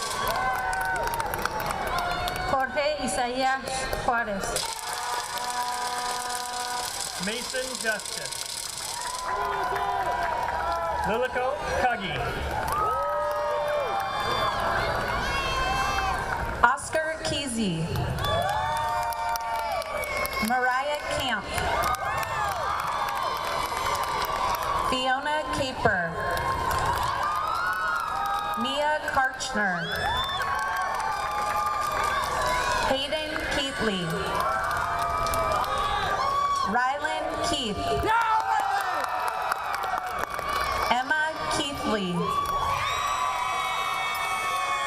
Jorge Isaías Juárez. Mason Justice. Liliko Kagi. Oscar Kesey. Mariah Camp. Fiona Caper. Mia Karchner. Hayden Keatley. Keith. Emma Keithley.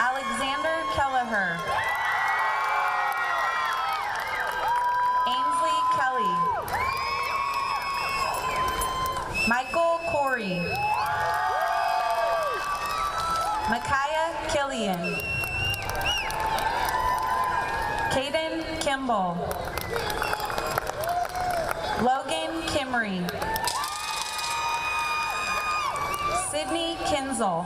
Alexander Kelleher. Ainsley Kelly. Michael Corey. Micaiah Killian. Caden Kimball. Logan Kimry. Sydney Kinzel.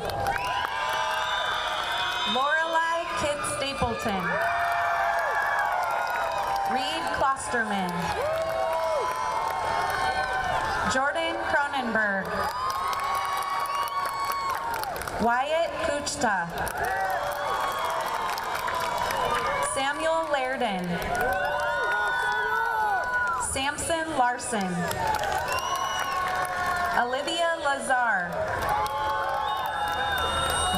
Lorelei Kit Stapleton. Reed Klosterman. Jordan Cronenberg. Wyatt Kuchta. Samuel Lairden. Samson Larson. Olivia Lazar.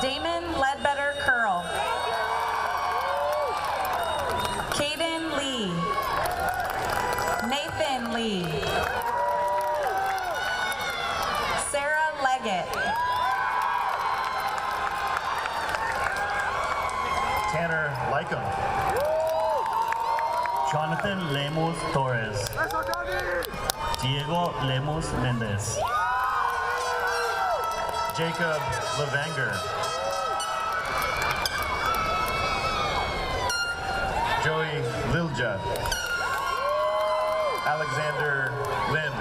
Damon Ledbetter Curl. Caden Lee. Nathan Lee. Sarah Leggett. Tanner Lycum. Jonathan Lemus Torres. Diego Lemus Mendez. Jacob Levanger. Joey Lilja. Alexander Lim.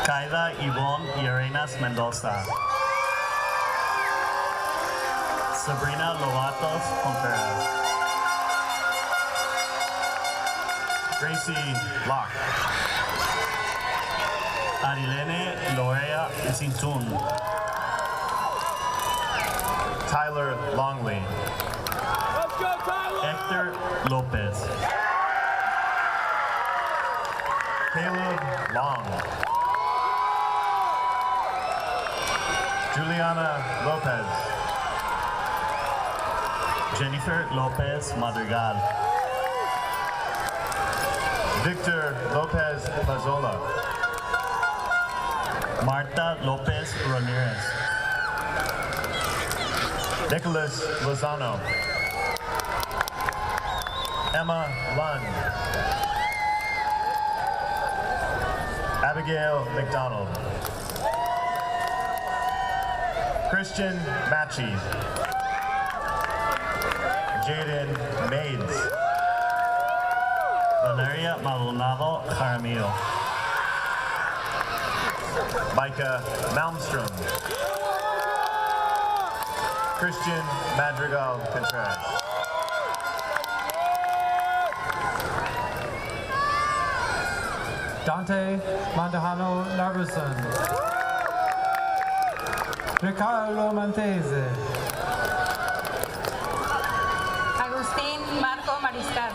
Kaida Yvonne Arenas Mendoza. Sabrina Lovatos Contreras. Gracie Locke. Arilene Lorea Sintun. Tyler Longley. Let's go, Tyler! Hector Lopez. Caleb Long. Juliana Lopez. Jennifer Lopez Madrigal. Victor Lopez Pazola. Marta Lopez Ramirez. Nicholas Lozano. Emma Lund. Abigail McDonald. Christian Matchy. Jaden Maids. Valeria Maldonado Jaramillo. Micah Malmstrom. Christian Madrigal Contreras. Dante Montejano Narbuson. Ricardo Montese. Agustín Marco Mariscal.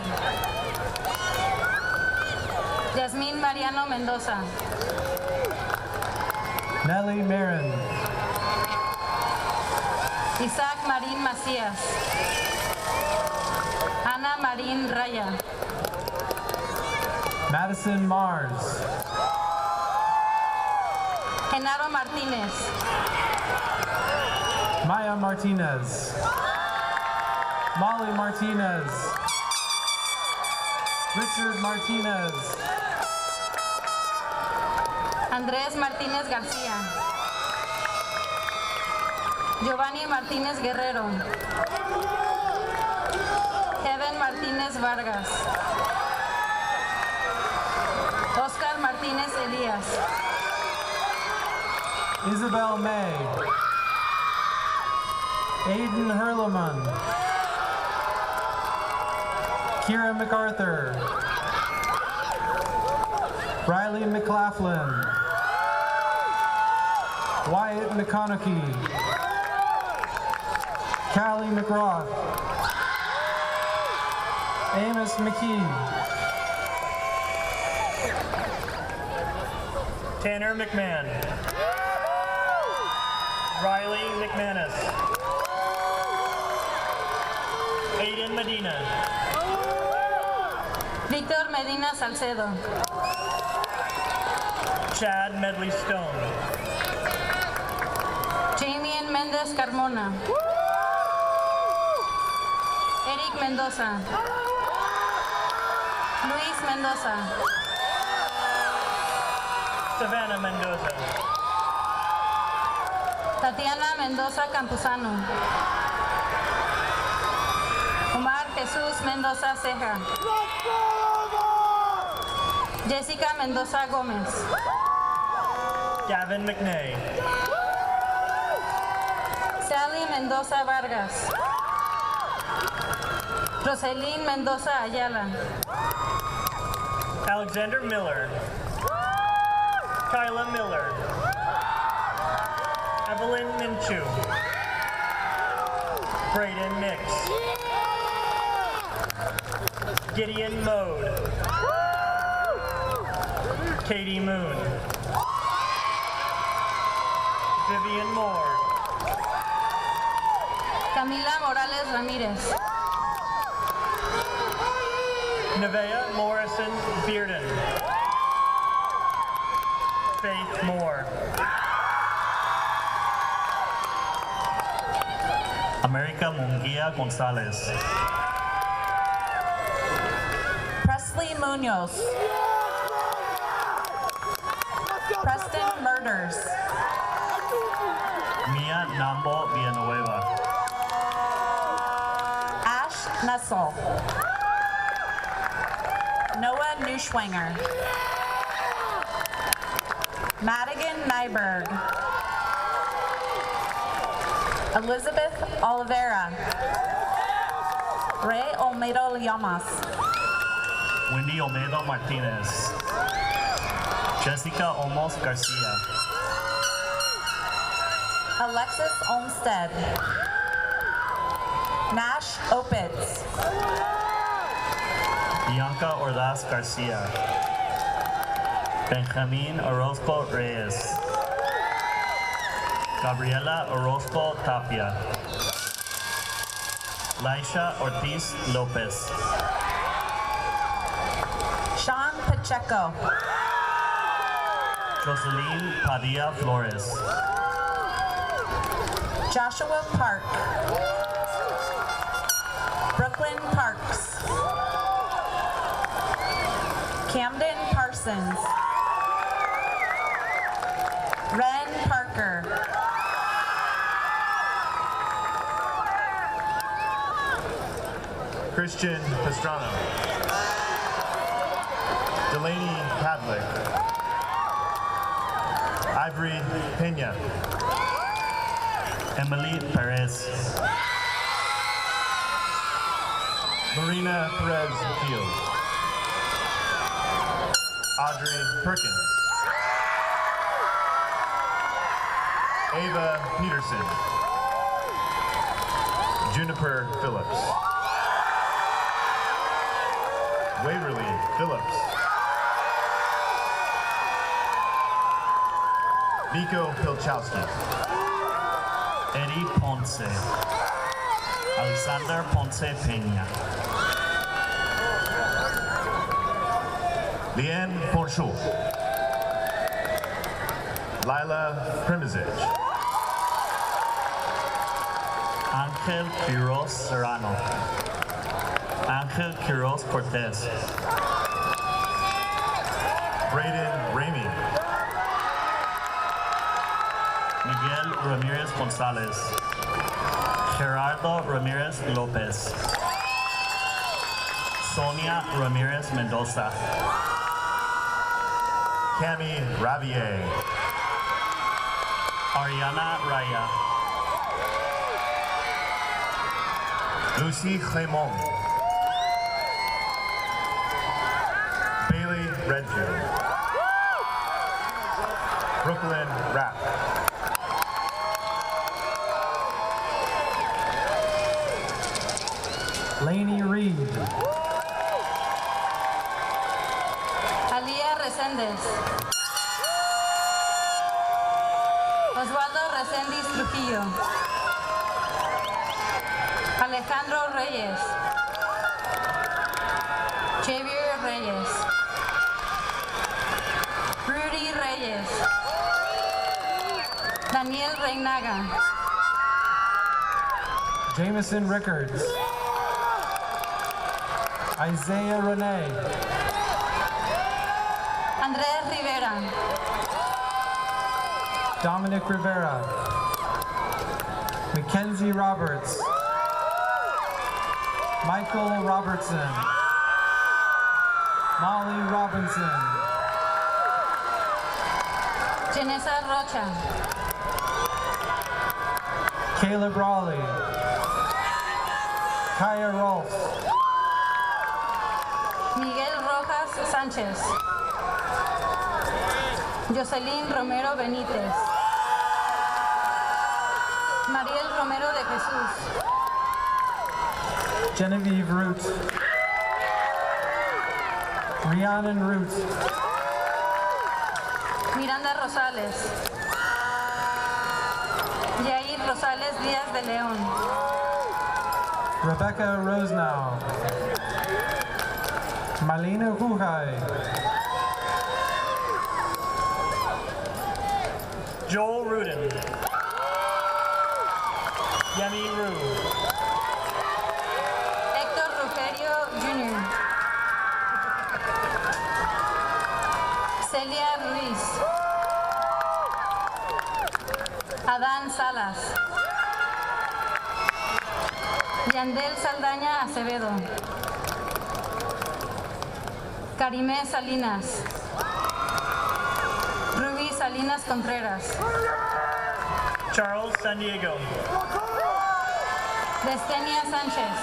Yasmín Mariano Mendoza. Nelly Marin. Isaac Marín Macías. Ana Marín Raya. Madison Mars. Genaro Martínez. Maya Martinez. Molly Martinez. Richard Martinez. Andrés Martínez García. Giovanni Martínez Guerrero. Kevin Martínez Vargas. Oscar Martínez Elías. Isabel May. Aiden Hurleman. Kira MacArthur. Riley McLaughlin. Wyatt McConaughey. Callie McGrath. Amos McKee. Tanner McMahon. Riley McManus. Aiden Medina. Víctor Medina Salcedo. Chad Medley Stone. Jamien Mendez Carmona. Eric Mendoza. Luis Mendoza. Savannah Mendoza. Tatiana Mendoza Campuzano. Omar Jesús Mendoza Ceja. Jessica Mendoza Gómez. Gavin McNay. Sally Mendoza Vargas. Roselyn Mendoza Ayala. Alexander Miller. Kyla Miller. Evelyn Minchu. Brayden Nix. Gideon Mode. Katie Moon. Vivian Moore. Camila Morales Ramírez. Nevaeh Morrison Bearden. Faith Moore. America Munguia Gonzalez. Presley Munoz. Preston Murders. Mia Nambo Villanueva. Ash Nussel. Noah Neuschwanger. Madigan Nyberg. Elizabeth Oliveira. Ray Olmedo Llamas. Wendy Olmedo Martinez. Jessica Olmos Garcia. Alexis Olmsted. Nash Opitz. Bianca Ordaz Garcia. Benjamin Orozco Reyes. Gabriela Orozco Tapia. Laisha Ortiz Lopez. Sean Pacheco. Jocelyn Padilla Flores. Joshua Park. Brooklyn Parks. Camden Parsons. Ren Parker. Christian Pastrano. Delaney Pavlik. Ivory Pena. Emily Perez. Marina Perez Field. Audrey Perkins. Ava Peterson. Juniper Phillips. Waverly Phillips. Nico Pilchowski. Eddie Ponce. Alexander Ponce Peña. Leanne Porchul. Lila Primizic. Angel Quiroz Serrano. Angel Quiroz Cortez. Braden Ramey. Miguel Ramirez Gonzalez. Gerardo Ramirez Lopez. Sonia Ramirez Mendoza. Cami Ravier. Ariana Raya. Lucy Clément. Bailey Redfield. Brooklyn Rapp. Lainey Reed. Alía Reséndez. Osvaldo Reséndiz Trujillo. Alejandro Reyes. Xavier Reyes. Rudy Reyes. Daniel Reinaga. Jameson Rickards. Isaiah Renee. Andrés Rivera. Dominic Rivera. Mackenzie Roberts. Michael Robertson. Molly Robinson. Janessa Rocha. Caleb Raleigh. Kaya Rolfe. Miguel Rojas Sánchez. Jocelyn Romero Benítez. Mariel Romero de Jesús. Genevieve Root. Rhiannon Root. Miranda Rosales. Yair Rosales Díaz de León. Rebecca Rosenow. Malina Huhai. Joel Rudin. Yemi Rue. Héctor Rugerio Jr. Celia Ruiz. Adán Salas. Yandel Saldaña Acevedo. Karime Salinas. Ruby Salinas Contreras. Charles San Diego. Destenia Sánchez.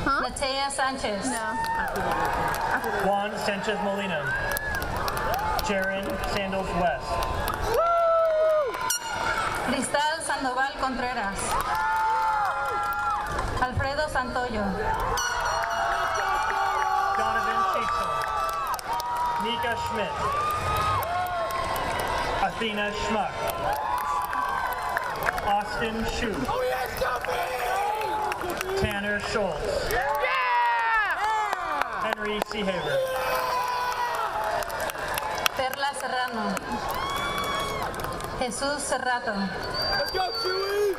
Natea Sánchez. Juan Sanchez Molina. Jaron Sandals West. Cristal Sandoval Contreras. Alfredo Santoyo. Donovan Chisholm. Nika Schmidt. Athena Schmuck. Austin Shu. Tanner Schultz. Henry Seahaver. Perla Serrano. Jesús Serrato. Let's go, Chewy!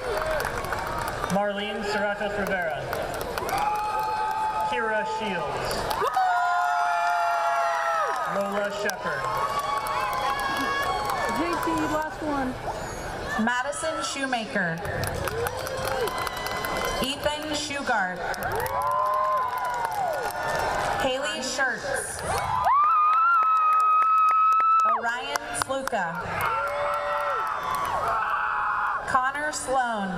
Marlene Serratos Rivera. Kira Shields. Lola Shepard. JT, last one. Madison Shoemaker. Ethan Shugart. Haley Shirts. Orion Sluka. Connor Sloan.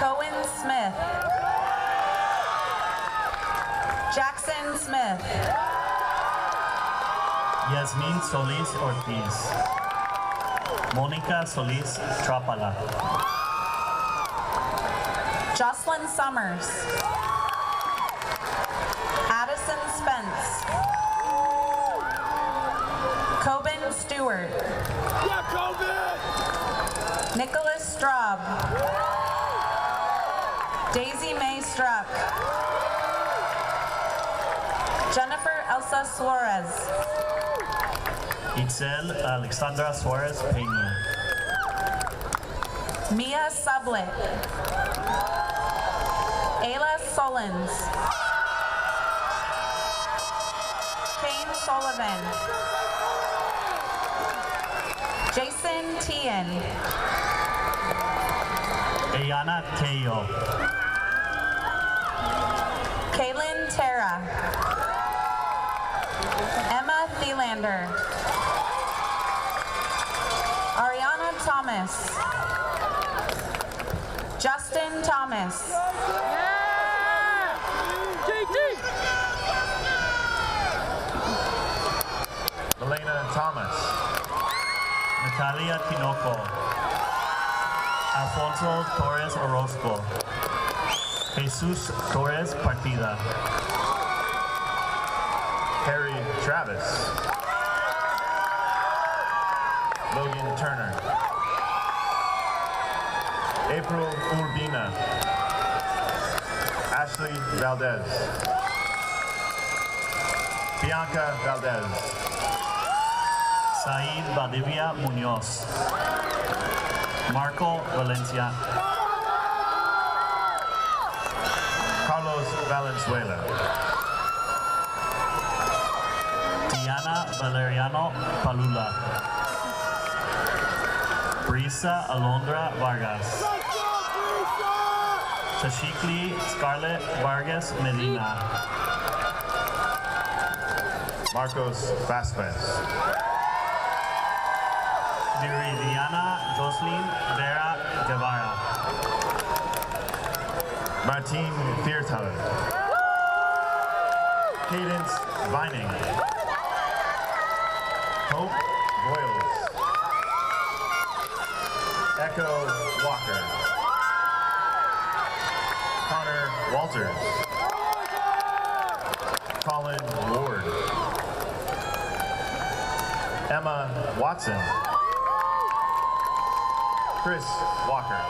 Cohen Smith. Jackson Smith. Yasmin Solis Ortiz. Mónica Solis Trapala. Jocelyn Summers. Addison Spence. Coben Stewart. Yeah, Coben! Nicholas Straub. Daisy May Struck. Jennifer Elsa Suarez. Itzel Alexandra Suarez Peña. Mia Sublet. Ayla Solons. Kane Sullivan. Jason Tien. Ayana Teo. Kaylin Terra. Emma Thielander. Ariana Thomas. Justin Thomas. Elena Thomas. Natalia Tinoco. Alfonso Torres Orozco. Jesus Torres Partida. Harry Travis. Logan Turner. April Urbina. Ashley Valdez. Bianca Valdez. Said Valdivia Munoz. Marco Valencia. Carlos Valenzuela. Diana Valeriano Palula. Brisa Alondra Vargas. Tashikli Scarlett Vargas Medina. Marcos Vasquez. Viridiana Jocelyn Vera Guevara. Martine Viertalen. Cadence Vining. Hope Boyles. Echo Walker. Connor Walters. Colin Ward. Emma Watson. Chris Walker.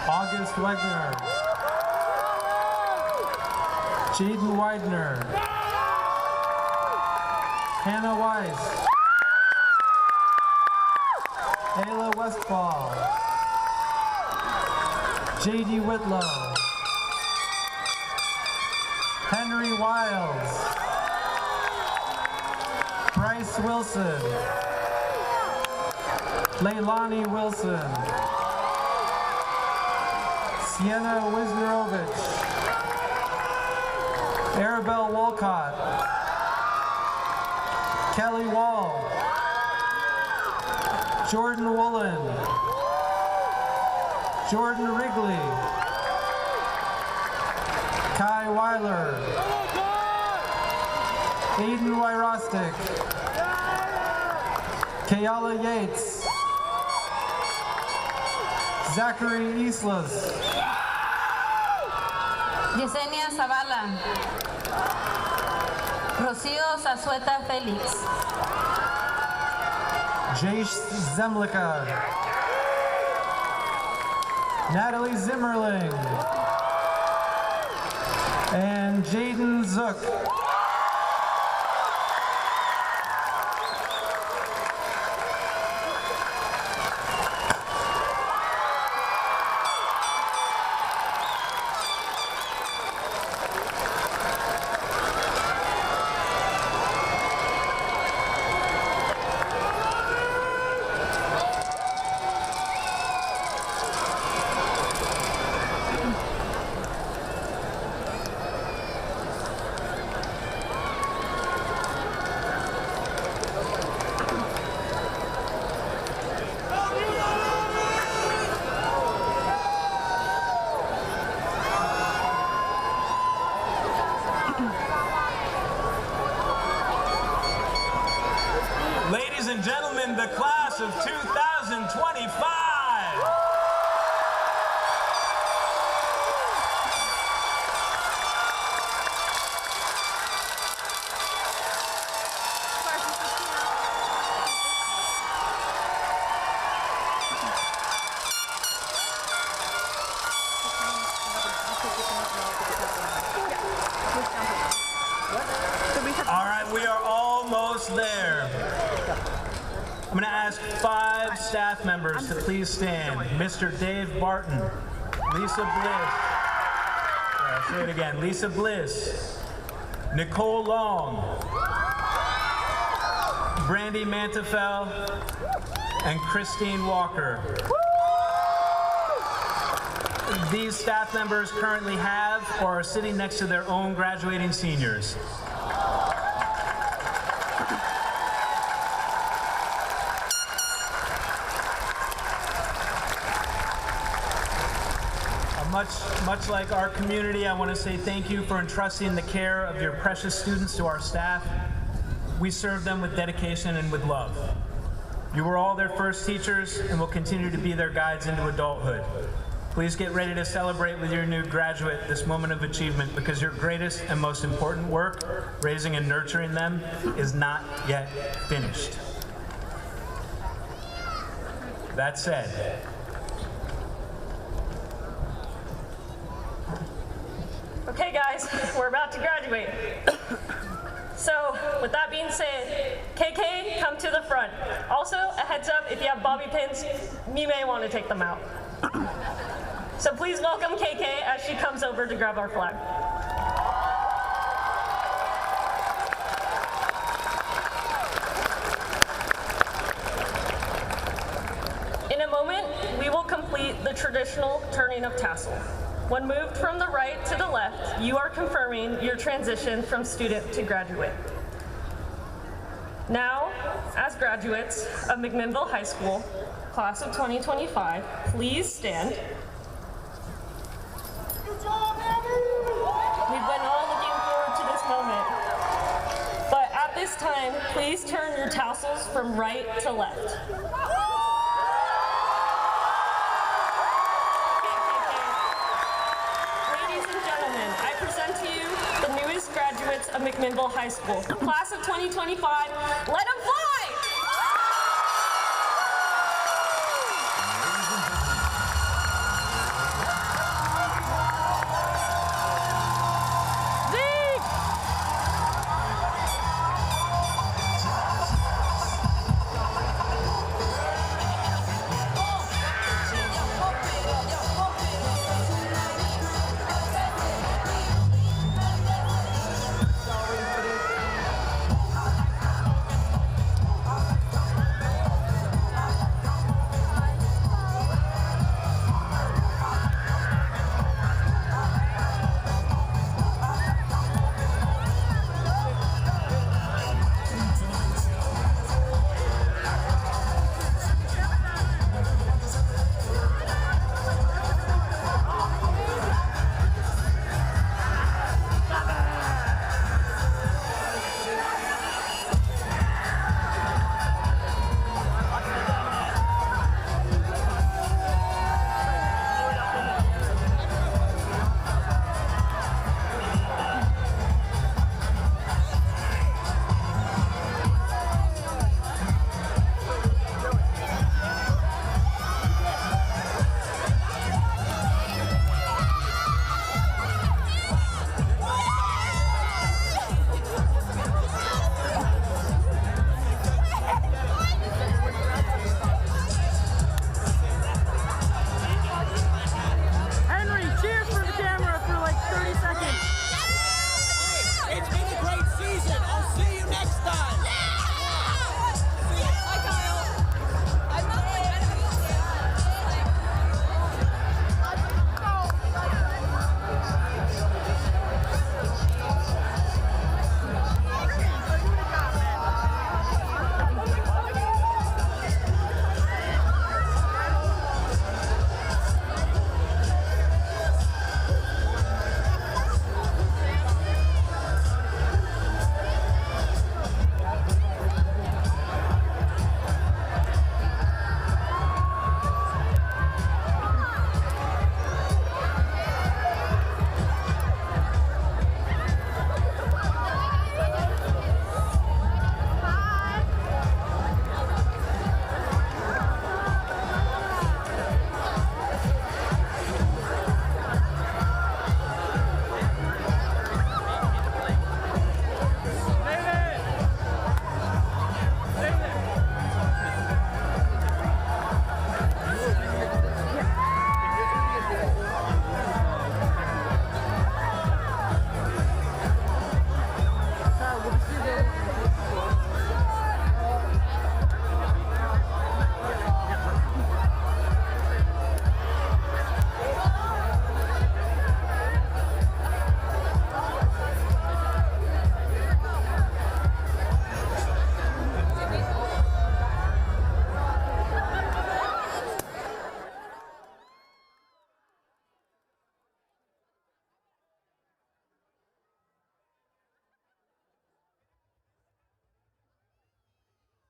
August Wegner. Jaden Widener. Hannah Weiss. Ayla Westfall. J.D. Whitlow. Henry Wiles. Bryce Wilson. Leilani Wilson. Sienna Wisnerovich. Arabelle Walcott. Kelly Wall. Jordan Woolen. Jordan Wrigley. Kai Weiler. Aiden Wyrostic. Kayala Yates. Zachary Islas. Yesenia Zavala. Rocío Zazueta Félix. Jace Zemlicka. Natalie Zimmerling. And Jaden Zook. Ladies and gentlemen, the class of 2025. All right, we are almost there. I'm going to ask 5 staff members to please stand. Mr. Dave Barton, Lisa Bliss, I'll say it again, Lisa Bliss, Nicole Long, Brandy Mantefel, and Christine Walker. These staff members currently have or are sitting next to their own graduating seniors. Much like our community, I want to say thank you for entrusting the care of your precious students to our staff. We serve them with dedication and with love. You were all their first teachers and will continue to be their guides into adulthood. Please get ready to celebrate with your new graduate this moment of achievement, because your greatest and most important work, raising and nurturing them, is not yet finished. That said, Okay guys, we're about to graduate. So, with that being said, KK, come to the front. Also, a heads up, if you have bobby pins, you may want to take them out. So please welcome KK as she comes over to grab our flag. In a moment, we will complete the traditional turning of tassel. When moved from the right to the left, you are confirming your transition from student to graduate. Now, as graduates of McMinnville High School, class of 2025, please stand. We've been all looking forward to this moment. But at this time, please turn your tassels from right to left. Graduates of McMinnville High School. Class of 2025, let them fly!